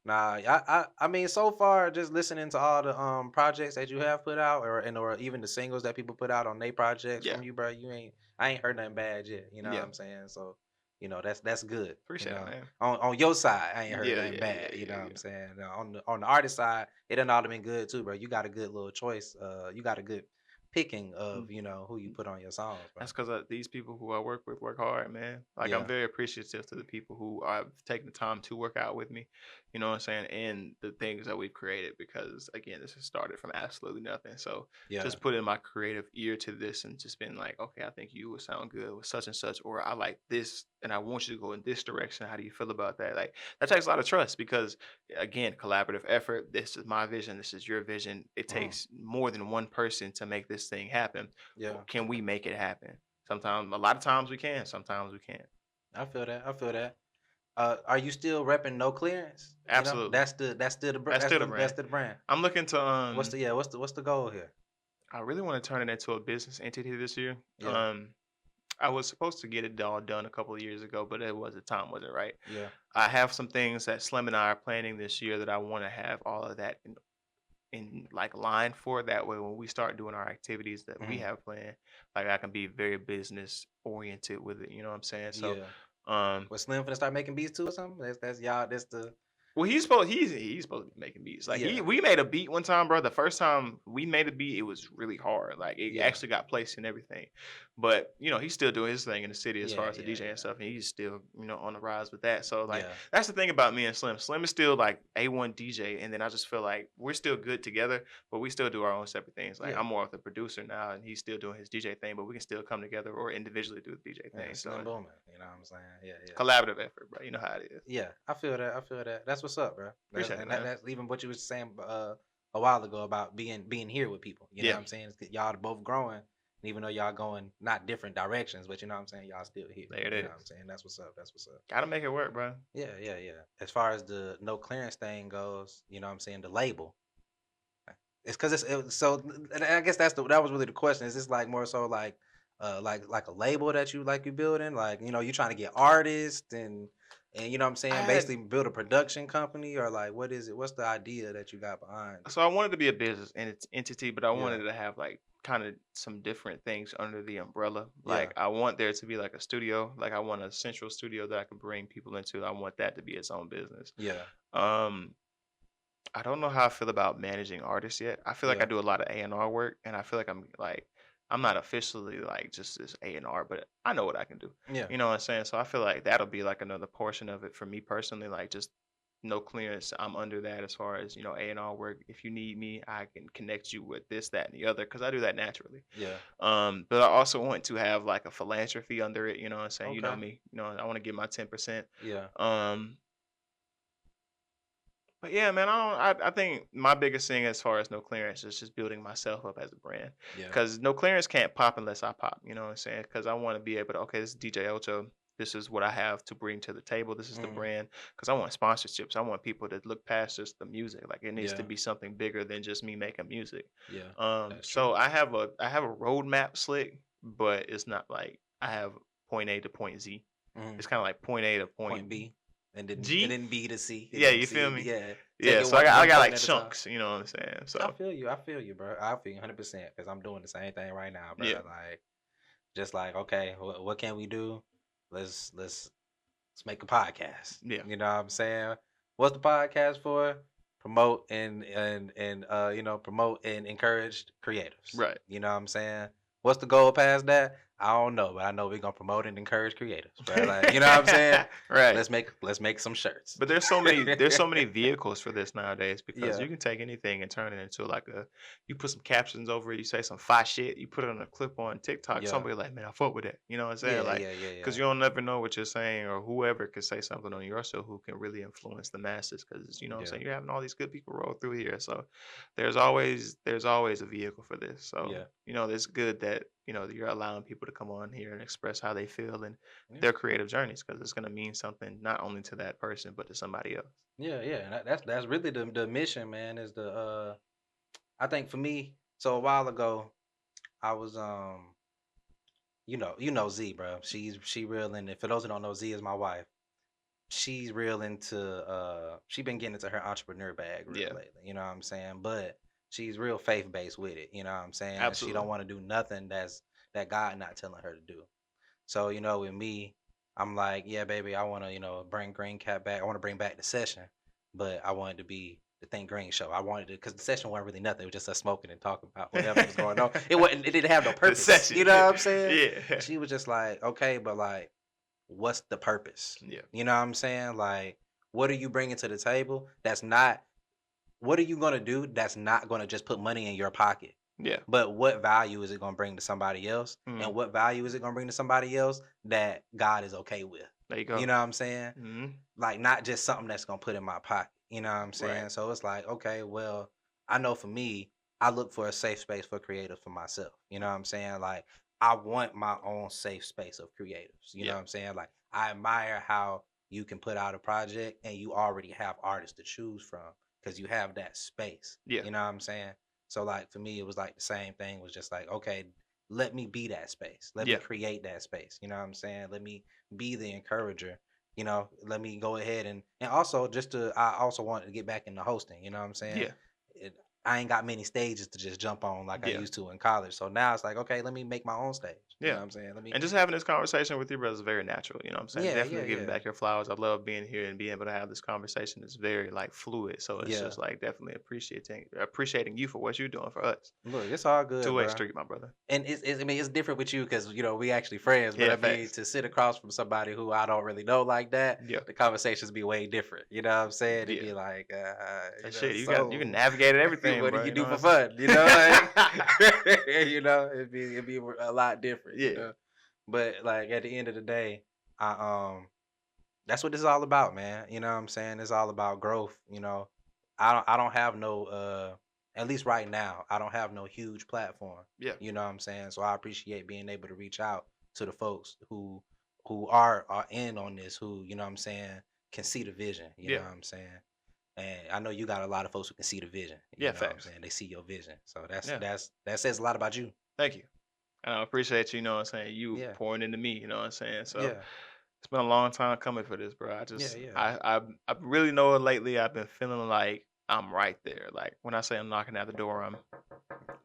Nah, I mean, so far, just listening to all the projects that you have put out, or even the singles that people put out on their projects Yeah. from you, bro. I ain't heard nothing bad yet. You know what Yeah. I'm saying? So, you know, that's good. Appreciate you it, know, man. on your side, I ain't heard Yeah, nothing yeah, bad. yeah, You know yeah, what I'm saying? Now, on the artist side, it done all been good too, bro. You got a good little choice. You got a good picking of who you put on your songs, bro. That's because these people who I work with work hard, man. Like Yeah. I'm very appreciative to the people who have taken the time to work out with me. You know what I'm saying? And the things that we've created, because again, this has started from absolutely nothing. So Yeah. just putting my creative ear to this and just being like, okay, I think you would sound good with such and such, or I like this and I want you to go in this direction. How do you feel about that? Like that takes a lot of trust because again, collaborative effort. This is my vision. This is your vision. It takes more than one person to make this thing happen. Yeah. Can we make it happen? Sometimes, a lot of times we can. Sometimes we can't. I feel that. I feel that. Are you still repping No Clearance? Absolutely. That's still the That's still the brand. That's the brand. I'm looking to What's the goal here? I really want to turn it into a business entity this year. Yeah. I was supposed to get it all done a couple of years ago, but the time wasn't right. Yeah. I have some things that Slim and I are planning this year that I want to have all of that in like line for. That way when we start doing our activities that we have planned, like I can be very business oriented with it. You know what I'm saying? So Was Slim finna start making beats too or something? That's y'all. That's the. well, he's supposed to be making beats. Like we made a beat one time, bro. The first time we made a beat, it was really hard. Like it actually got placed and everything. But he's still doing his thing in the city as far as the DJ and stuff, and he's still on the rise with that. So like that's the thing about me and Slim. Slim is still like A1 DJ, and then I just feel like we're still good together, but we still do our own separate things. Like I'm more of the producer now, and he's still doing his DJ thing, but we can still come together or individually do the DJ thing. So Slim booming. You know what I'm saying? Yeah. Collaborative effort, bro. You know how it is. Yeah, I feel that. That's what's up, bro. Appreciate it, man. That's even what you were saying a while ago about being here with people. You know what I'm saying? Y'all both growing, and even though y'all going not different directions, but you know what I'm saying, y'all still here. There it you is. know what I'm saying? That's what's up. Gotta make it work, bro. Yeah. As far as the No Clearance thing goes, you know what I'm saying, the label. It's because so. And I guess that was really the question. Is this like more so like a label that you building? Like you trying to get artists and you know what I'm saying, basically build a production company, or like what is it? What's the idea that you got behind it? So I wanted to be a business entity, but I wanted to have like kind of some different things under the umbrella. Like I want there to be like a studio. Like I want a central studio that I can bring people into. I want that to be its own business. Yeah. I don't know how I feel about managing artists yet. I feel like I do a lot of A&R work, and I feel like I'm not officially like just this A&R, but I know what I can do. Yeah. You know what I'm saying? So I feel like that'll be like another portion of it for me personally, like just no clearance. I'm under that as far as A&R work. If you need me, I can connect you with this, that, and the other because I do that naturally. Yeah. But I also want to have like a philanthropy under it. You know what I'm saying? You know Okay. me. I want to get my 10%. Yeah. But yeah, man, I think my biggest thing as far as no clearance is just building myself up as a brand. Yeah. Because no clearance can't pop unless I pop. You know what I'm saying? Because I want to be able to, okay, this is DJ Ocho. This is what I have to bring to the table. This is the brand. Because I want sponsorships. I want people to look past just the music. Like it needs to Yeah. be something bigger than just me making music. Yeah. That's So true. I have a roadmap slick, but it's not like I have point A to point Z. It's kind of like point A to Point B, and then G. B to C, and Yeah, then you C feel to D. me? Yeah. Take Yeah, it so I one got point like at a time. chunks, you know what I'm saying? I So feel you. I feel you, bro. I feel you 100% because I'm doing the same thing right now, bro. yeah, Like, just like, okay, what can we do? Let's make a podcast. yeah, You know what I'm saying? What's the podcast for? Promote and promote and encourage creatives. right. You know what I'm saying? What's the goal past that? I don't know, but I know we're gonna promote and encourage creatives, bro. Like, you know what I'm saying? Right. Let's make some shirts. But there's so many vehicles for this nowadays because Yeah. you can take anything and turn it into like you put some captions over it, you say some fire shit, you put it on a clip on TikTok, Yeah. somebody like, man, I fuck with that. You know what I'm saying? Yeah, Like, yeah. because you don't never know what you're saying or whoever could say something on your show who can really influence the masses because, you know what I'm Yeah. saying? You're having all these good people roll through here. So there's always a vehicle for this. So, Yeah. it's good that, you're allowing people to come on here and express how they feel and Yeah. their creative journeys because it's going to mean something not only to that person but to somebody else. Yeah, and that's really the mission, man. Is the I think for me. So a while ago, I was Z, bro. She real into. For those who don't know, Z is my wife. She's real into she been getting into her entrepreneur bag real Yeah, lately. You know what I'm saying? But she's real faith based with it. You know what I'm saying? She absolutely. don't want to do nothing that God not telling her to do. So, with me, I'm like, yeah, baby, I want to, bring Green Cat back. I want to bring back the session, but I want it to be the Think Green show. I wanted to, because the session wasn't really nothing. It was just us smoking and talking about whatever was going on. It didn't have no The purpose. session. You know what I'm saying? Yeah. She was just like, okay, but like, what's the purpose? Yeah. You know what I'm saying? Like, what are you bringing to the table? What are you going to do that's not going to just put money in your pocket? Yeah. But what value is it going to bring to somebody else? Mhm. And what value is it going to bring to somebody else that God is okay with? There you go. You know what I'm saying? Hmm. Like, not just something that's going to put in my pocket. You know what I'm saying? Right. So it's like, okay, well, I know for me, I look for a safe space for creatives for myself. You know what I'm saying? Like, I want my own safe space of creatives. You know Yeah. what I'm saying? Like, I admire how you can put out a project and you already have artists to choose from because you have that space. Yeah. You know what I'm saying? So like for me, it was like the same thing. Was just like, okay, let me be that space. Let me Yeah. create that space. You know what I'm saying? Let me be the encourager. Let me go ahead and also I also wanted to get back into hosting. You know what I'm saying? Yeah. It, I ain't got many stages to just jump on like I Yeah. used to in college. So now it's like, okay, let me make my own stage. You know Yeah. what I'm saying? Let me. And just having this conversation with your brother is very natural. You know what I'm saying? Yeah, Definitely giving back your flowers. I love being here and being able to have this conversation. It's very like fluid. So it's yeah. just like definitely appreciating you for what you're doing for us. Look, it's all good, Two-way bro. street, my brother. And I mean, it's different with you because we actually friends. But Yeah, I mean, facts. to sit across from somebody who I don't really know like that, Yeah. the conversations be way different. You know what I'm saying? It'd Yeah. be like, Shit, you can so navigate everything, what do bro. you You do know for what I'm fun? You know, like, saying? it'd be a lot different. Yeah. But like at the end of the day, that's what this is all about, man. You know what I'm saying? It's all about growth. I don't have no at least right now, I don't have no huge platform. Yeah. You know what I'm saying? So I appreciate being able to reach out to the folks who are in on this, who, you know what I'm saying, can see the vision. You know Yeah. what I'm saying? And I know you got a lot of folks who can see the vision. You Yeah, know what I'm facts. saying? They see your vision. So Yeah. that says a lot about you. Thank you. And I appreciate you know what I'm saying, you Yeah. pouring into me, you know what I'm saying? So Yeah. it's been a long time coming for this, bro. Yeah. Yeah. I really know lately I've been feeling like I'm right there. Like when I say I'm knocking at the door,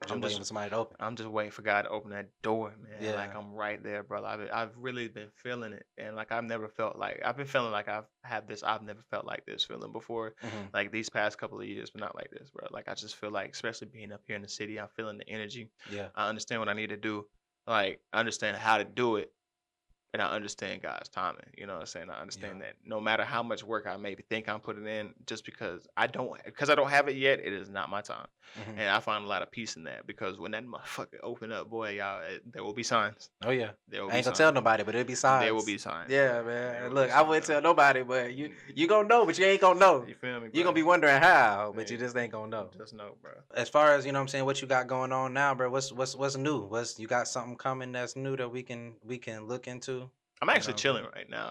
Just I'm waiting just for somebody to open. I'm just waiting for God to open that door, man. Like Yeah. I'm right there, brother. I've really been feeling it, and like I've been feeling like I've never felt like this feeling before, Hmm. like these past couple of years, but not like this, bro. Like I just feel like, especially being up here in the city, I'm feeling the energy. Yeah. I understand what I need to do. Like I understand how to do it, and I understand God's timing. You know what I'm saying? I Yeah. understand that no matter how much work I maybe think I'm putting in, just because I don't have it yet, it is not my time. Hmm. And I find a lot of peace in that, because when that motherfucker open up, boy, y'all, there will be signs. Oh yeah. There will I be ain't gonna tell signs. nobody, but it'll be There will signs. be signs. Yeah, There man. will Look, be I wouldn't signs. tell nobody, but you gonna know, but you ain't gonna know. You feel me, You bro? gonna be wondering how, but you Hey, just ain't gonna know. just know, bro. As far as, you know what I'm saying, what you got going on now, bro, what's new? You got something coming that's new that we can look into? I'm You know actually what I'm saying? chilling right now.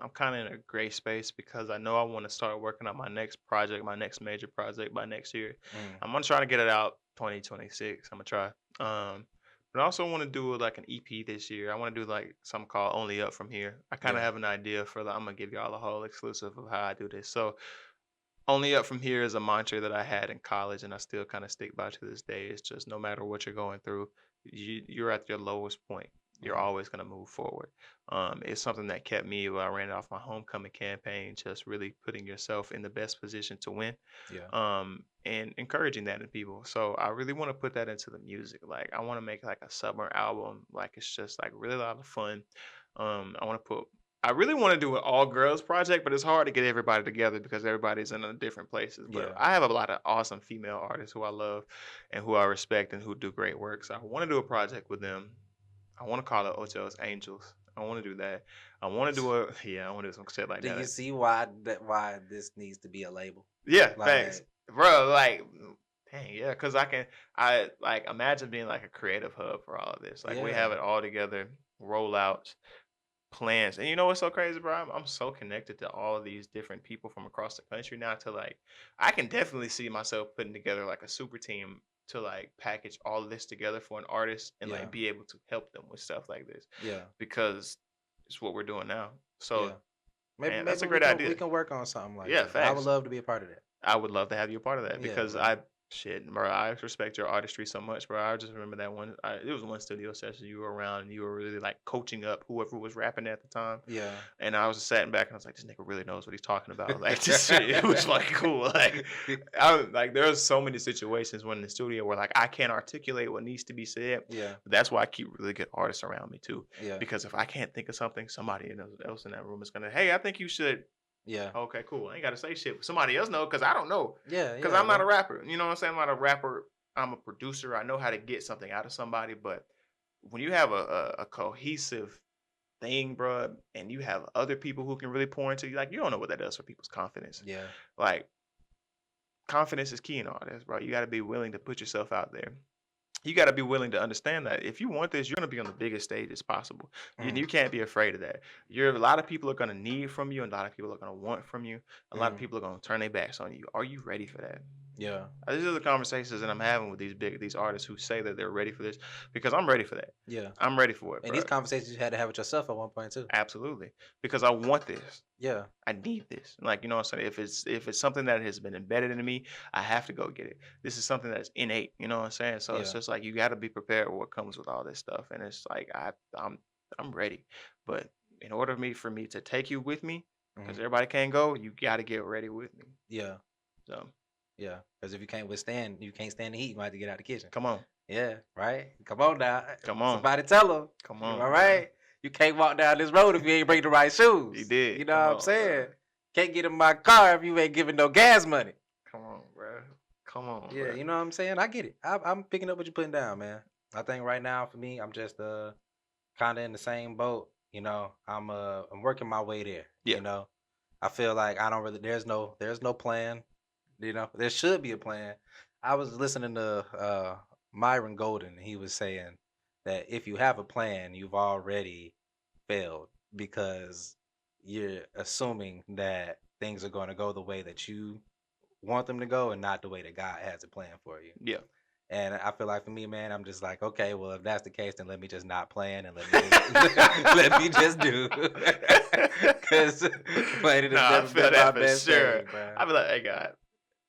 I'm kind of in a gray space because I know I want to start working on my next project, my next major project by next year. Mm, I'm gonna try to get it out 2026. I'm gonna try. But I also want to do like an EP this year. I want to do like something called Only Up From Here. I kind of yeah. have an idea for I'm gonna give y'all a whole exclusive of how I do this. So Only Up From Here is a mantra that I had in college, and I still kind of stick by to this day. It's just no matter what you're going through, you're at your lowest point. You're Hmm. always going to move forward. It's something that kept me while I ran it off my homecoming campaign, just really putting yourself in the best position to win, Yeah. and encouraging that in people. So I really want to put that into the music. Like I want to make like a summer album. Like it's just like really a lot of fun. I want to put I really want to do an all girls project, but it's hard to get everybody together because everybody's in different places. But Yeah. I have a lot of awesome female artists who I love and who I respect and who do great work. So I want to do a project with them. I want to call it Ocho's Angels. I want to do that. I want to do I want to do some shit like Do you that. see why this needs to be a label? Yeah, thanks, Like, bro. Like, dang, yeah, because I like imagine being like a creative hub for all of this. Like we have yeah. it all together, rollouts, plans. And you know what's so crazy, bro? I'm so connected to all of these different people from across the country now to like I can definitely see myself putting together like a super team to like package all of this together for an artist and Yeah. like be able to help them with stuff like this Yeah. because it's what we're doing now. So, Yeah. Maybe man, that's a we great can idea. work on something like Yeah, that. I would facts. love to be a part of that. I would love to have you a part of that Yeah, because bro. bro, I respect your artistry so much, bro. I just remember that it was one studio session you were around and you were really like coaching up whoever was rapping at the time. Yeah. And I was just sitting back and I was like, this nigga really knows what he's talking about. Like, this shit, it was fucking cool. Like, there's so many situations when in the studio where like I can't articulate what needs to be said. Yeah. But that's why I keep really good artists around me too. Yeah. Because if I can't think of something, somebody else in that room is gonna, hey, I think you should. Yeah. Okay, cool. I ain't gotta say shit. Somebody else know because I don't know. Yeah. Because Yeah, I'm not a bro. rapper. You know what I'm saying? I'm not a rapper. I'm a producer. I know how to get something out of somebody. But when you have a cohesive thing, bro, and you have other people who can really pour into you, like you don't know what that does for people's confidence. Yeah. Like confidence is key in all this, bro. You got to be willing to put yourself out there. You got to be willing to understand that if you want this, you're going to be on the biggest stage as possible. Mm, You can't be afraid of that. A lot of people are going to need from you, and a lot of people are going to want from you. A lot of mm, people are going to turn their backs on you. Are you ready for that? yeah. These are the conversations that I'm having with these artists who say that they're ready for this because I'm ready for that. Yeah. I'm ready for it, And bro. these conversations you had to have with yourself at one point too. Absolutely, because I want this. Yeah. I need this. Like, you know what I'm saying? If it's something that has been embedded into me, I have to go get it. This is something that's innate, you know what I'm saying? So it's Yeah. just like you got to be prepared with what comes with all this stuff. And it's like I'm ready. But in order for me to take you with me, because Hmm. everybody can't go, you got to get ready with me. Yeah. So Yeah. Because if you can't stand the heat, you might have to get out of the kitchen. come on, Yeah. Right. Come on now. come on, Somebody tell them. come You on, all bro. right? You can't walk down this road if you ain't bring the right shoes. You did. You know Come what I'm on, saying? bro. Can't get in my car if you ain't giving no gas money. Come on, bro. Come on, Yeah, bro. you know what I'm saying? I get it. I'm picking up what you're putting down, man. I think right now for me, I'm just kind of in the same boat. You know, I'm working my way there. Yeah. You know, I feel like I don't really. There's no plan. You know, there should be a plan. I was listening to Myron Golden. And he was saying that if you have a plan, you've already failed because you're assuming that things are going to go the way that you want them to go and not the way that God has it planned for you. Yeah. And I feel like for me, man, I'm just like, okay, well, if that's the case, then let me just not plan and let me just, let me just do. Because planning has Nah, I never feel been my that for best sure. thing, bro. I be like, hey, God.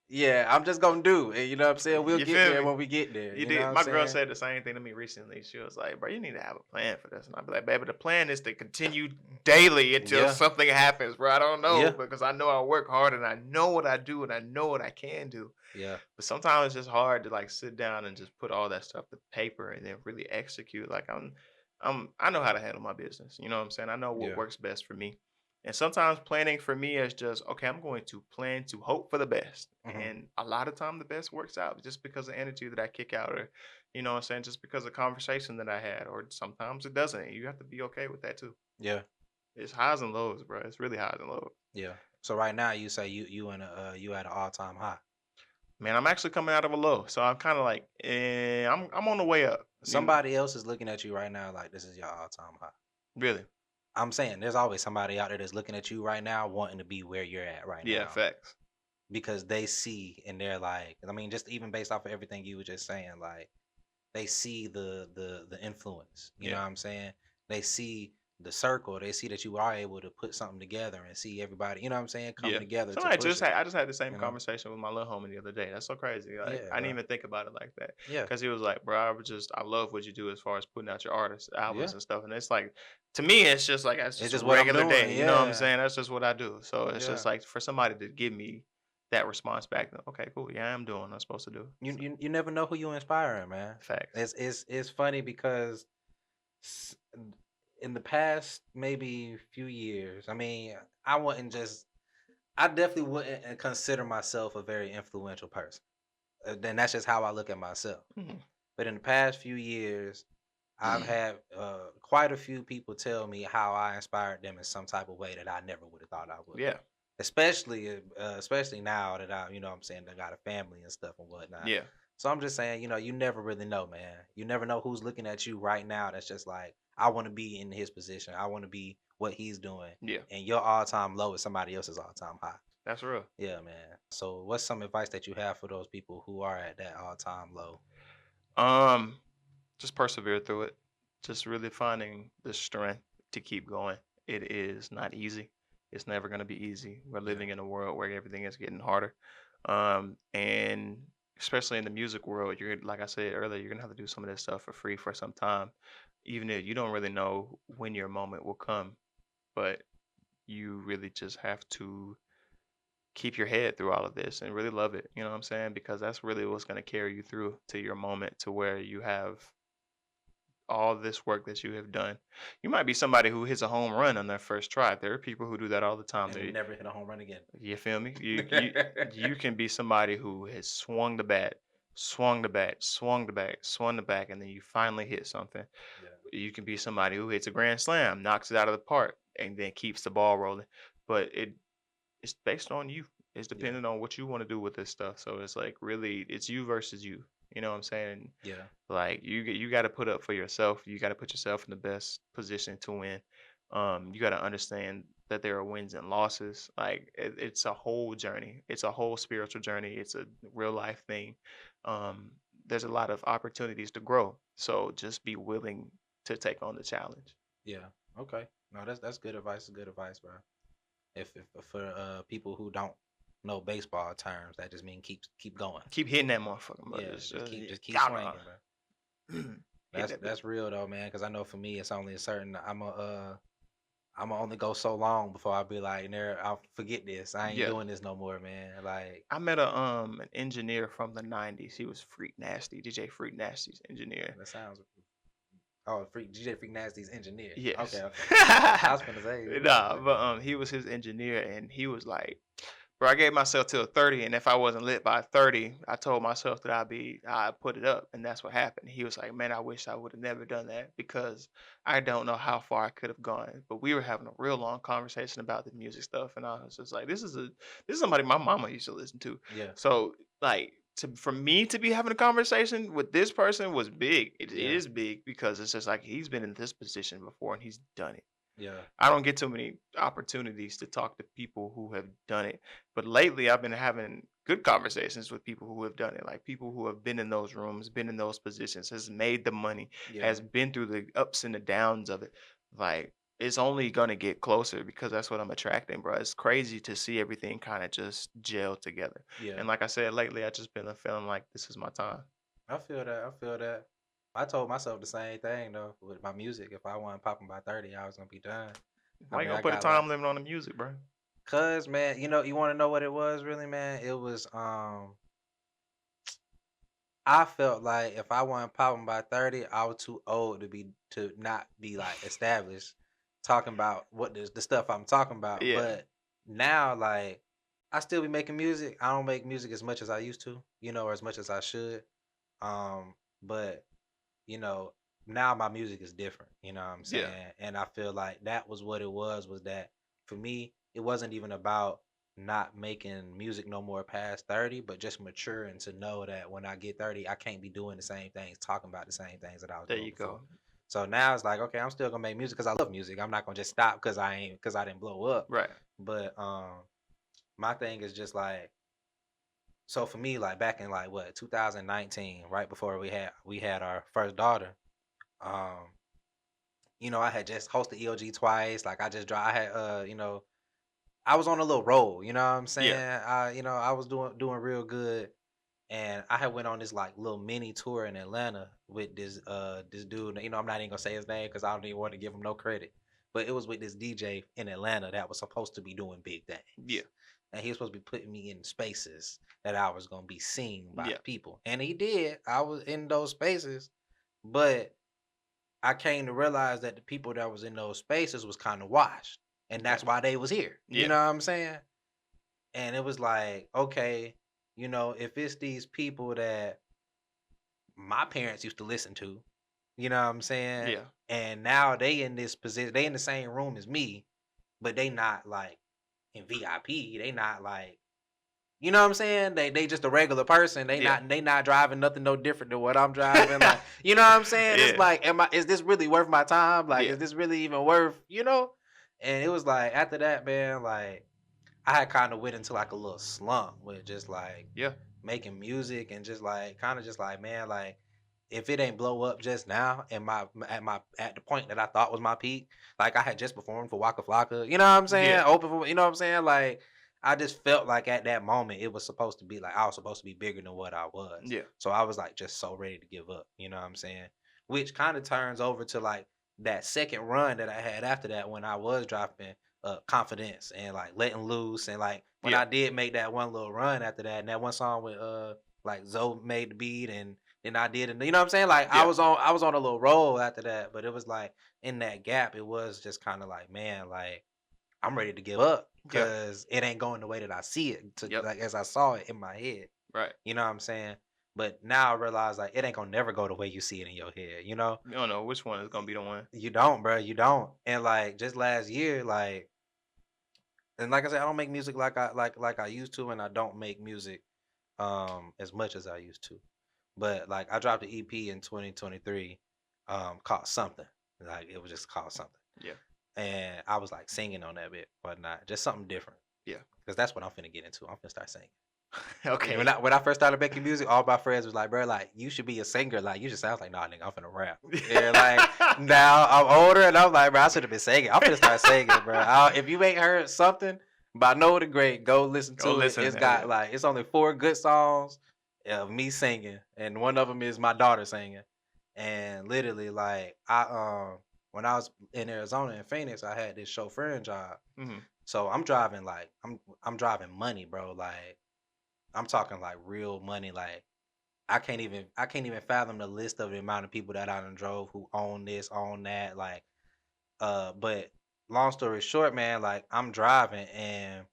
Yeah, I'm just gonna do it. You know what I'm saying? We'll You get feel there me? when we get there. You You know did. what My I'm girl saying? said the same thing to me recently. She was like, "Bro, you need to have a plan for this." And I'd be like, "Baby, the plan is to continue daily until Yeah. something happens, bro. I don't know Yeah. because I know I work hard and I know what I do and I know what I can do. Yeah. But sometimes it's just hard to like sit down and just put all that stuff to paper and then really execute. Like I know how to handle my business. You know what I'm saying? I know what Yeah. works best for me. And sometimes planning for me is just, okay, I'm going to plan to hope for the best. Hmm. And a lot of time the best works out just because of energy that I kick out, or you know what I'm saying, just because of conversation that I had, or sometimes it doesn't. You have to be okay with that too. Yeah. It's highs and lows, bro. It's really highs and lows. Yeah. So right now you say you in a you at an all time high. Man, I'm actually coming out of a low. So I'm kind of like, I'm on the way up. Somebody else is looking at you right now like this is your all time high. Really. I'm saying there's always somebody out there that's looking at you right now wanting to be where you're at right Yeah, now facts. because they see and they're like, I mean, just even based off of everything you were just saying, like they see the influence. You know Yeah. what I'm saying? They see the circle. They see that you are able to put something together and see everybody. You know what I'm saying? Coming Yeah. together to Somebody push just it. had I just had the same You know? conversation with my little homie the other day. That's so crazy. Like Yeah, I didn't bro. even think about it like that. Yeah, Cause he was like, bro, I love what you do as far as putting out your artists albums yeah. and stuff. And it's like, to me, it's just like that's It's just just what I'm regular doing. day. You know what I'm Yeah, saying? That's just what I do. So it's just yeah. like for somebody to give me that response back, okay, cool. Yeah, I am doing what I'm supposed to do. You So, you never know who you inspiring, man. facts. It's funny because s- in the past maybe few years, I mean, I wouldn't just I definitely wouldn't consider myself a very influential person. Then that's just how I look at myself. Mhm. But in the past few years, I've had quite a few people tell me how I inspired them in some type of way that I never would have thought I would. Yeah. Especially now that I, you know what I'm saying, I got a family and stuff and whatnot. Yeah. So I'm just saying, you never really know, man. You never know who's looking at you right now. That's just like, I want to be in his position. I want to be what he's doing. Yeah. And your all time low is somebody else's all time high. That's real. Yeah, man. So what's some advice that you have for those people who are at that all time low? Um, just persevere through it. Just really finding the strength to keep going. It is not easy. It's never going to be easy. We're Yeah. living in a world where everything is getting harder. And especially in the music world, you're like I said earlier, you're gonna have to do some of this stuff for free for some time, even if you don't really know when your moment will come. But you really just have to keep your head through all of this and really love it. You know what I'm saying? Because that's really what's gonna carry you through to your moment to where you have all this work that you have done. You might be somebody who hits a home run on their first try. There are people who do that all the time. And never hit a home run again. You feel me? You can be somebody who has swung the bat, swung the bat, swung the bat, swung the bat, and then you finally hit something. Yeah. You can be somebody who hits a grand slam, knocks it out of the park, and then keeps the ball rolling. But it's based on you. It's Yeah. dependent on what you want to do with this stuff. So it's like really it's you versus you. You know what I'm saying? Yeah. Like you got to put up for yourself. You got to put yourself in the best position to win. You got to understand that there are wins and losses. Like it's a whole journey. It's a whole spiritual journey. It's a real life thing. Um, there's a lot of opportunities to grow. So just be willing to take on the challenge. Yeah. Okay. No, that's good advice. It's good advice, bro. If for people who don't know baseball terms, that just means keep going. Keep hitting that motherfucker, bro. Yeah, just keep gotta swinging, bro. hit that bitch. That's real though, man. Because I know for me, it's only a certain. I'm gonna only go so long before I be like, there. I'll forget this. I ain't Yeah. doing this no more, man. Like, I met an engineer from the '90s. He was Freak Nasty, DJ Freak Nasty's engineer. that sounds. Oh, DJ Freak Nasty's engineer. Yes. Okay. I was gonna say. Nah, but he was his engineer, and he was like, bro, I gave myself till 30, and if I wasn't lit by 30, I told myself that I'd put it up, and that's what happened. He was like, man, I wish I would have never done that because I don't know how far I could have gone. But we were having a real long conversation about the music stuff, and I was just like, this is somebody my mama used to listen to. Yeah. So like for me to be having a conversation with this person was big. It Yeah. is big because it's just like he's been in this position before and he's done it. Yeah. I don't get too many opportunities to talk to people who have done it. But lately, I've been having good conversations with people who have done it, like people who have been in those rooms, been in those positions, has made the money, Yeah. has been through the ups and the downs of it. Like, it's only going to get closer because that's what I'm attracting, bro. It's crazy to see everything kind of just gel together. Yeah. And like I said, lately, I just been feeling like this is my time. I feel that. I feel that. I told myself the same thing though with my music. If I wasn't popping by 30, I was gonna be done. Why you I gonna put a got time limit on the music, bro? cause man, you want to know what it was really, man? It was I felt like if I wasn't popping by 30, I was too old to not be like established talking about what the stuff I'm talking about. Yeah. But now like I still be making music. I don't make music as much as I used to, or as much as I should. But you know, now my music is different, you know what I'm Yeah. saying? And I feel like that was what it was that for me, it wasn't even about not making music no more past 30, but just maturing to know that when I get 30, I can't be doing the same things, talking about the same things that I was There doing you before. go. So now it's like, okay, I'm still gonna make music because I love music. I'm not gonna just stop because I didn't blow up. Right. But my thing is just like so for me, like back in like what 2019, right before we had our first daughter, um, I had just hosted EOG twice. Like I just I had I was on a little roll, you know what I'm Yeah. saying? I was doing real good. And I had went on this like little mini tour in Atlanta with this dude. I'm not even gonna say his name because I don't even want to give him no credit. But it was with this DJ in Atlanta that was supposed to be doing big Yeah. things. And he was supposed to be putting me in spaces that I was gonna be seen by Yeah. people. And he did. I was in those spaces, but I came to realize that the people that was in those spaces was kind of washed. And that's Gotcha. why they was here. You Yeah. know what I'm saying? And it was like, okay, if it's these people that my parents used to listen to, you know what I'm saying? Yeah. And now they in this position, they in the same room as me, but they not like in VIP. They not like, you know what I'm saying? They just a regular person. They Yeah. not driving nothing no different than what I'm driving. Like, you know what I'm saying? It's Yeah. like, is this really worth my time? Like, Yeah. is this really even worth? And it was like after that, man, like I had kind of went into like a little slump with just like Yeah. making music and just like kind of just like man like if it ain't blow up just now and at the point that I thought was my peak, like I had just performed for Waka Flocka, you know what I'm saying? Yeah. Open for, you know what I'm saying? Like I just felt like at that moment it was supposed to be like I was supposed to be bigger than what I was. Yeah. So I was like just so ready to give up, you know what I'm saying? Which kind of turns over to like that second run that I had after that when I was dropping confidence and like letting loose and like when Yeah. I did make that one little run after that and that one song with like Zoe made the beat and then I did it. You know what I'm saying? Like Yeah. I was on a little roll after that, but it was like in that gap, it was just kind of like, man, like I'm ready to give up Yeah. because it ain't going the way that I see it to Yep. like as I saw it in my head. Right. You know what I'm saying? But now I realize like it ain't gonna never go the way you see it in your head, you know? You don't know which one is gonna be the one. You don't, bro. You don't. And like just last year, like and like I said, I don't make music like I used to, and I don't make music as much as I used to. But like I dropped an EP in 2023 called something. Like it was just called something. Yeah. And I was like singing on that bit, whatnot. Just something different. Yeah. Because that's what I'm finna get into. I'm finna start singing. And Okay. when I first started making music, all my friends was like, bro, like you should be a singer. Like you should sound like, nah, nigga, I'm finna rap. And like now I'm older and I'm like, bro, I should have been singing. I'm finna start singing, bro. If you ain't heard something by Noah the Great, go listen Go to listen. it. It's Yeah. got like it's only 4 good songs of me singing, and one of them is my daughter singing. And literally, like when I was in Arizona in Phoenix, I had this chauffeuring job. Mm-hmm. So I'm driving like I'm driving money, bro. Like I'm talking like real money. Like I can't even fathom the list of the amount of people that I done drove who own this, own that. Like but long story short, man, like I'm driving and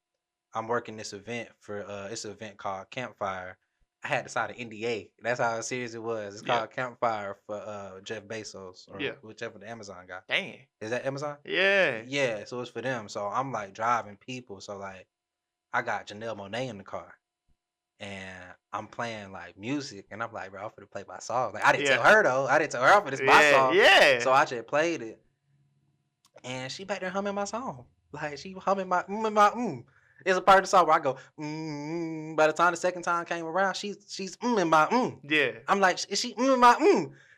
I'm working this event for it's an event called Campfire. I had to sign an NDA. That's how serious it was. It's Yeah. called Campfire for Jeff Bezos or Yeah. whichever the Amazon guy. Dang. Is that Amazon? Yeah. Yeah, so it's for them. So I'm like driving people. So like I got Janelle Monáe in the car and I'm playing like music and I'm like, bro, I'm finna play my song. Like I didn't tell Yeah. her though. I didn't tell her I'm finna it's my Yeah. song. Yeah. So I just played it and she back there humming my song. Like she humming my. It's a part of the song where I go By the time the second time came around, she's in my. Yeah. I'm like, is she in my?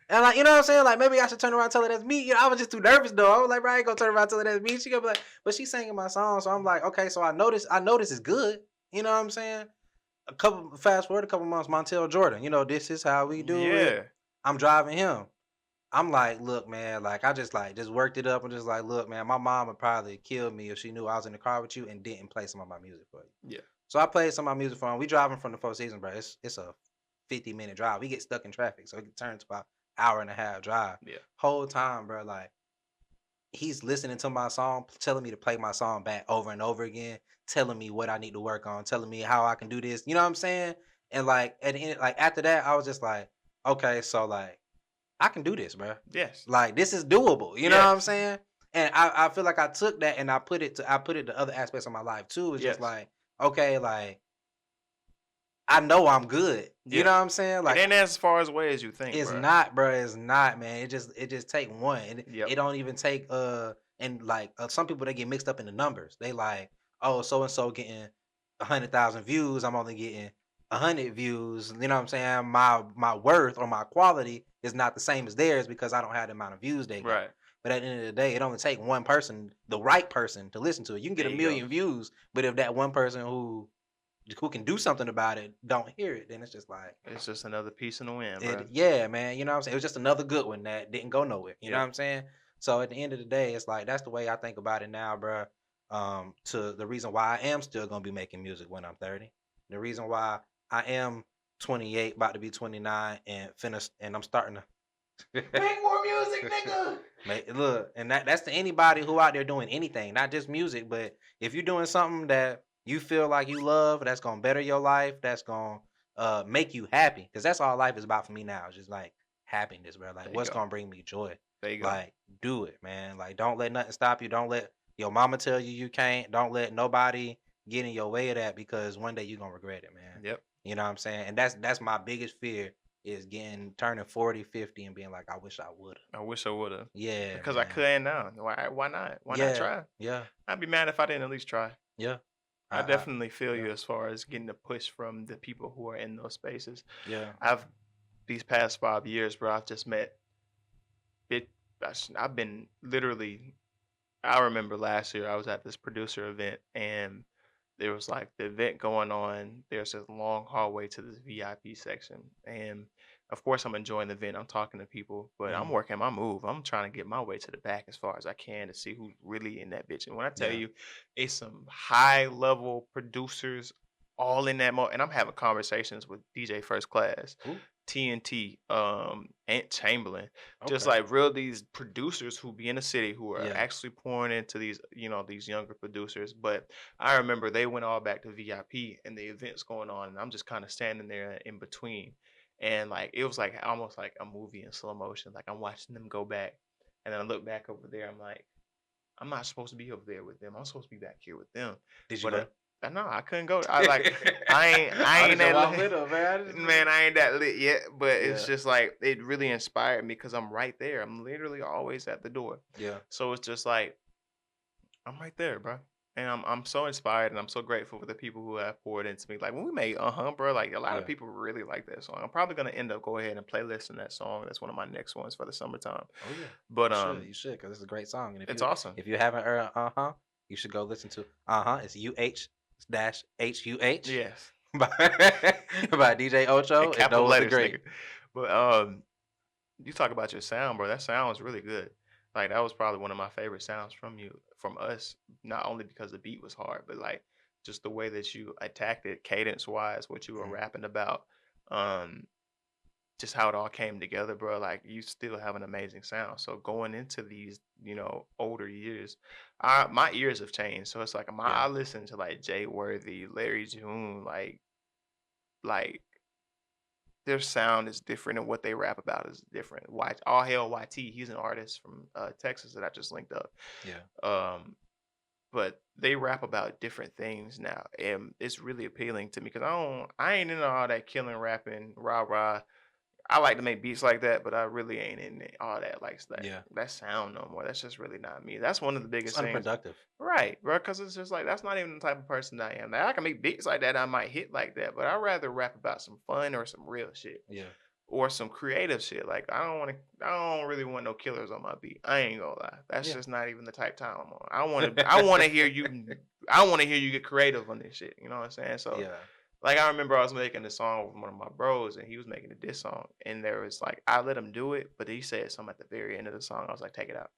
And like, you know what I'm saying? Like maybe I should turn around and tell her that's me. I was just too nervous though. I was like, bro, I ain't gonna turn around and tell her that's me. She gonna be like, but she's singing my song, so I'm like, okay, so I know this is good. You know what I'm saying? Fast forward a couple months, Montel Jordan. This is how we do Yeah. it. I'm driving him. I'm like, look, man, like I just worked it up and just like, look, man, my mom would probably kill me if she knew I was in the car with you and didn't play some of my music for you. Yeah. So I played some of my music for him. We driving from the Four Seasons, bro. It's a 50-minute drive. We get stuck in traffic, so it can turn to about hour and a half drive. Yeah. Whole time, bro, like he's listening to my song, telling me to play my song back over and over again, telling me what I need to work on, telling me how I can do this. You know what I'm saying? And like at the end, like after that, I was just like, okay, so like I can do this, bro. Yes. Like this is doable. You know what I'm Yes. saying? And I feel like I took that and I put it to other aspects of my life too. It's just Yes. like, okay, like I know I'm good. You Yeah. know what I'm saying? It Like ain't as far as way as you think, it's bro. not, bro. It's not, man. It just take one. Yep. It don't even take and like some people they get mixed up in the numbers. They like, oh, so and so getting 100,000 views. I'm only getting 100 views. You know what I'm saying? My worth or my quality is not the same as theirs because I don't have the amount of views they got. Right. But at the end of the day, it only take one person, the right person, to listen to it. You can get There a you go. million views, but if that one person who can do something about it don't hear it, then it's just like It's just another piece in the wind, bro. yeah, man. You know what I'm saying? It was just another good one that didn't go nowhere. You know Yep. what I'm saying? So at the end of the day, it's like that's the way I think about it now, bro. To the reason why I am still gonna be making music when I'm 30. The reason why I am 28, about to be 29, and finish, and I'm starting to Make more music, nigga. look, and that's to anybody who out there doing anything, not just music, but if you're doing something that you feel like you love, that's gonna better your life, that's gonna make you happy, because that's all life is about for me now. It's just like happiness, bro. Like There you what's go. gonna bring me joy? There you go. Like do it, man. Like don't let nothing stop you. Don't let your mama tell you you can't. Don't let nobody get in your way of that, because one day you're gonna regret it, man. Yep. You know what I'm saying? And that's my biggest fear, is turning 40, 50 and being like, I wish I would have. I wish I would have. Yeah, Because man. I couldn't now. Why not? Why not Yeah, try? yeah, I'd be mad if I didn't at least try. yeah. I definitely feel yeah, you as far as getting the push from the people who are in those spaces. yeah, These past 5 years, bro, I've just met it. I've been literally. I remember last year I was at this producer event and there was like the event going on. There's this long hallway to this VIP section, and of course I'm enjoying the event. I'm talking to people, but I'm working my move. I'm trying to get my way to the back as far as I can to see who's really in that bitch. And when I tell yeah, you, it's some high level producers all in that mode, and I'm having conversations with DJ First Class, Ooh, TNT, Ant Chamberlain, just okay, like real these producers who be in the city who are yeah, actually pouring into these, these younger producers. But I remember they went all back to VIP and the event's going on, and I'm just kind of standing there in between. And like it was like almost like a movie in slow motion. Like I'm watching them go back, and then I look back over there. I'm like, I'm not supposed to be over there with them. I'm supposed to be back here with them. did you But go? no, I couldn't go. I ain't that lit, man. I ain't that lit yet. But it's Yeah, just like it really inspired me because I'm right there. I'm literally always at the door. yeah, So it's just like I'm right there, bro. And I'm so inspired and I'm so grateful for the people who have poured into me. Like when we made bro, like a lot of yeah. people really like that song. I'm probably gonna end up go ahead and playlisting that song. That's one of my next ones for the summertime. Oh yeah, But you should, because it's a great song. And it's awesome. if you haven't heard you should go listen to It's UH-HUH Yes. by DJ.OCHO and Capital Those the letters, Great. nigga. But you talk about your sound, bro. That sound was really good. Like that was probably one of my favorite sounds from us. Not only because the beat was hard, but like just the way that you attacked it, cadence wise, what you were rapping about, um, just how it all came together, bro. Like you still have an amazing sound. So going into these, older years, my ears have changed. So it's like I listen to like Jay Worthy, Larry June, like their sound is different and what they rap about is different. All Hail YT, he's an artist from Texas that I just linked up. Yeah, But they rap about different things now, and it's really appealing to me because I ain't into all that killing rapping, rah rah. I like to make beats like that, but I really ain't in all that that sound no more. That's just really not me. That's one of the it's biggest things. unproductive. Right, bro, because it's just like that's not even the type of person I am. Now, I can make beats like that, I might hit like that, but I'd rather rap about some fun or some real shit. Yeah, Or some creative shit. Like I don't really want no killers on my beat. I ain't gonna lie. That's just not even the type time I'm on. I wanna hear you get creative on this shit. You know what I'm saying? So yeah, like I remember I was making a song with one of my bros and he was making a diss song and there was like I let him do it, but he said something at the very end of the song. I was like, take it out.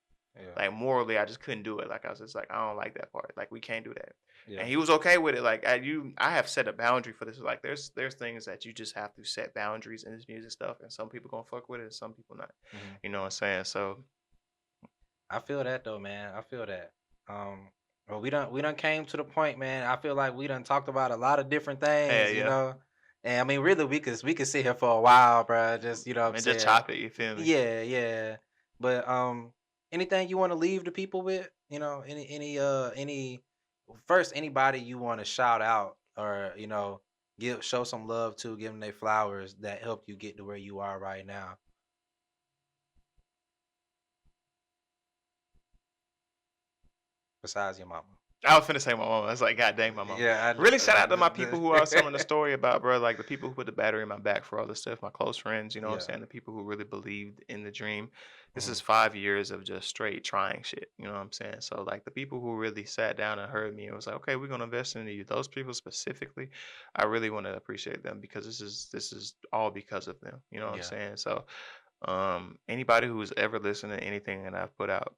Like morally, I just couldn't do it. Like I was just like, I don't like that part. Like we can't do that. Yeah. And he was okay with it. Like I have set a boundary for this. Like there's things that you just have to set boundaries in this music stuff, and some people gonna fuck with it, and some people not. You know what I'm saying? So I feel that though, man. I feel that. Well, we done came to the point, man. I feel like we done talked about a lot of different things, you yeah, know. And I mean, really, we could sit here for a while, bro. Just you know what I'm and saying. just chop it. You feel me? Yeah, yeah. But anything you want to leave the people with? You know, any first anybody you want to shout out or you know show some love to, give them their flowers that helped you get to where you are right now. Besides your mama. I was finna say my mom. I was like, God dang, my mom. Yeah, really shout out to my people who I was telling the story about, bro. Like the people who put the battery in my back for all this stuff, my close friends, you know what I'm saying? The people who really believed in the dream. This is 5 years of just straight trying shit, you know what I'm saying? So like the people who really sat down and heard me and was like, okay, we're gonna invest in you. Those people specifically, I really want to appreciate them because this is all because of them. You know what I'm saying? So anybody who's ever listened to anything that I've put out,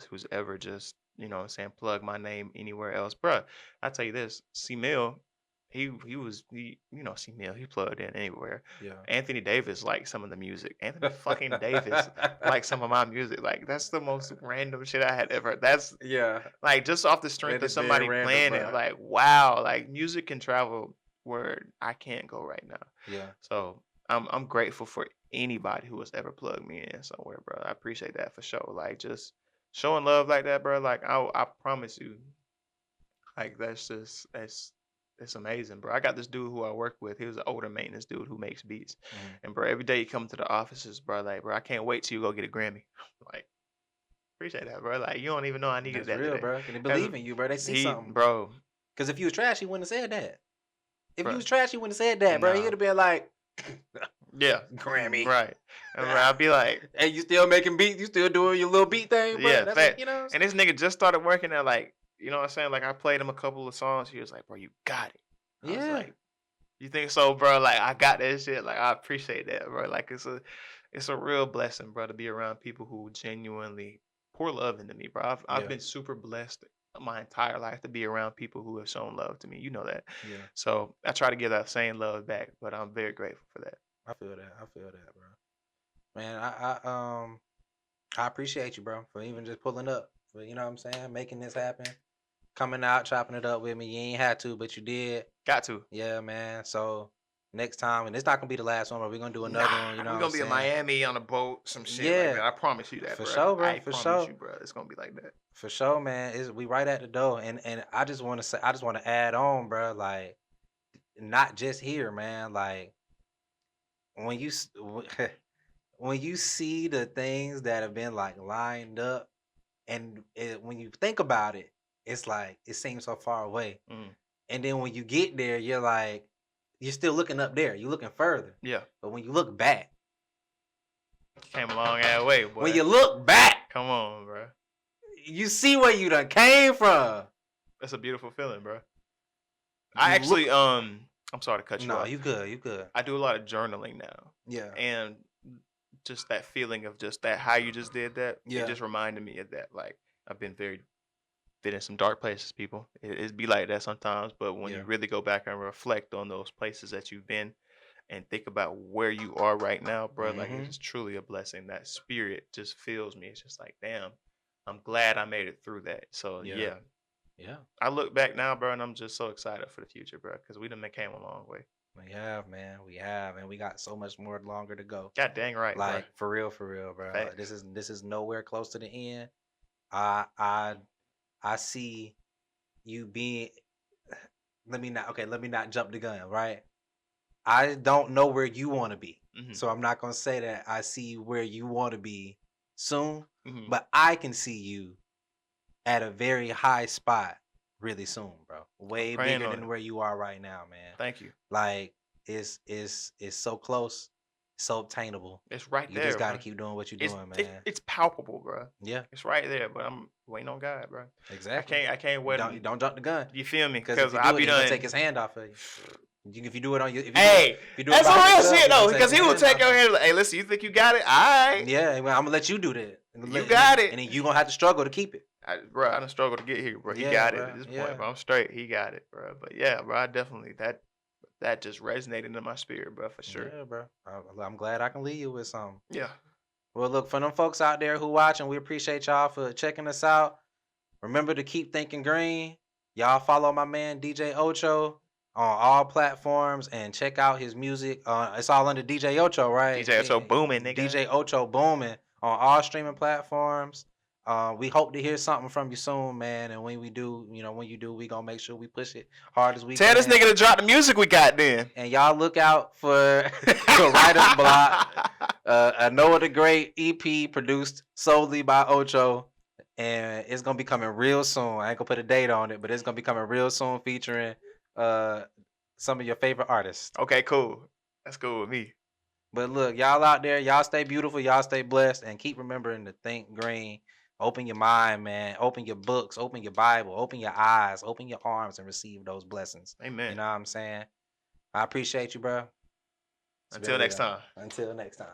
who's ever just, you know what I'm saying, plug my name anywhere else. Bruh, I tell you this, C Mill, he you know, C Mill, he plugged in anywhere. Yeah. Anthony Davis liked some of the music. Anthony fucking Davis liked some of my music. Like that's the most random shit I had ever. That's like just off the strength of somebody playing it. Like wow, like music can travel where I can't go right now. Yeah. So I'm grateful for anybody who has ever plugged me in somewhere, bro. I appreciate that for sure. Like just showing love like that, bro. Like I promise you, like it's amazing, bro. I got this dude who I work with. He was an older maintenance dude who makes beats, and bro, every day he come to the offices, bro. Like, bro, I can't wait till you go get a Grammy. Like, appreciate that, bro. Like, you don't even know I needed that real, today. bro. Can they believe in you, bro? They see something, bro. Because if you was trash, he wouldn't have said that. If you was trash, he wouldn't have said that, bro. He would have been like, yeah, Grammy, right? And bro, I'd be like, hey, you still making beats? You still doing your little beat thing, bro? Yeah, that's what, you know. And this nigga just started working there, like, you know what I'm saying? Like, I played him a couple of songs. He was like, bro, you got it. I was like, you think so, bro? Like, I got that shit. Like, I appreciate that, bro. Like, it's a real blessing, bro, to be around people who genuinely pour love into me, bro. I've been super blessed my entire life to be around people who have shown love to me. You know that. Yeah. So I try to give that same love back, but I'm very grateful for that. I feel that, bro. Man, I appreciate you, bro, for even just pulling up. For you know what I'm saying, making this happen, coming out, chopping it up with me. You ain't had to, but you did. Got to. Yeah, man. So next time, and it's not gonna be the last one, but we're gonna do another one. You know, we're gonna be in Miami on a boat, some shit. Yeah, like that. I promise you that, for bro. Sure, bro. I promise you, bro. It's gonna be like that. For sure, man. We right at the door, and I just want to add on, bro. Like, not just here, man. Like, when you when you see the things that have been like lined up, and when you think about it, it's like it seems so far away. And then when you get there, you're like, you're still looking up there. You're looking further. Yeah. But when you look back, came a long ass way, boy. When you look back, come on, bro. You see where you done came from. That's a beautiful feeling, bro. I actually, I'm sorry to cut you off. No, you good. You good. I do a lot of journaling now. Yeah. And just that feeling of just that, how you just did that, yeah. It just reminded me of that. Like, I've been in some dark places, people. It be like that sometimes, but when you really go back and reflect on those places that you've been and think about where you are right now, bro, like it's truly a blessing. That spirit just fills me. It's just like, damn, I'm glad I made it through that. So yeah. I look back now, bro, and I'm just so excited for the future, bro, because we done came a long way. We have, man. We have, and we got so much more longer to go. God dang right, like bro. For real, bro. Like, this is nowhere close to the end. I see you being. Let me not jump the gun, right? I don't know where you want to be, so I'm not gonna say that I see where you want to be soon, but I can see you at a very high spot really soon, bro. Way bigger than where you are right now, man. Thank you. Like it's so close, so obtainable. It's right there. You just gotta keep doing what you're doing, man. It's palpable, bro. Yeah, it's right there. But I'm waiting on God, bro. Exactly. I can't wait. Don't jump the gun. You feel me? Because I'll be done. Take his hand off of you. If you do it on your, if you do it that's by some real yourself, shit you gonna though, because he your will hands take off your it. hand like, hey, listen, you think you got it? All right. Yeah, well, I'm gonna let you do that. You got it. And then you gonna have to struggle to keep it. Bro, I done struggled to get here, bro. He Yeah, got it bro. at this point, Yeah. bro. I'm straight. He got it, bro. But yeah, bro, I definitely that just resonated in my spirit, bro, for sure. Yeah, bro. I'm glad I can leave you with something. Yeah. Well, look, for them folks out there who watching, we appreciate y'all for checking us out. Remember to keep thinking green. Y'all follow my man DJ.OCHO on all platforms and check out his music. It's all under DJ.OCHO, right? DJ.OCHO nigga. DJ.OCHO on all streaming platforms. We hope to hear something from you soon, man. And when we do, when you do, we gonna make sure we push it hard as we Tell can. this nigga to drop the music we got then. And y'all look out for Writer's Block, a Noah the Great EP produced solely by Ocho. And it's gonna be coming real soon. I ain't gonna put a date on it, but it's gonna be coming real soon, featuring some of your favorite artists. Okay, cool. That's cool with me. But look, y'all out there, y'all stay beautiful, y'all stay blessed, and keep remembering to think green. Open your mind, man. Open your books, open your Bible, open your eyes, open your arms, and receive those blessings. Amen. You know what I'm saying? I appreciate you, bro. Until next time. Until next time.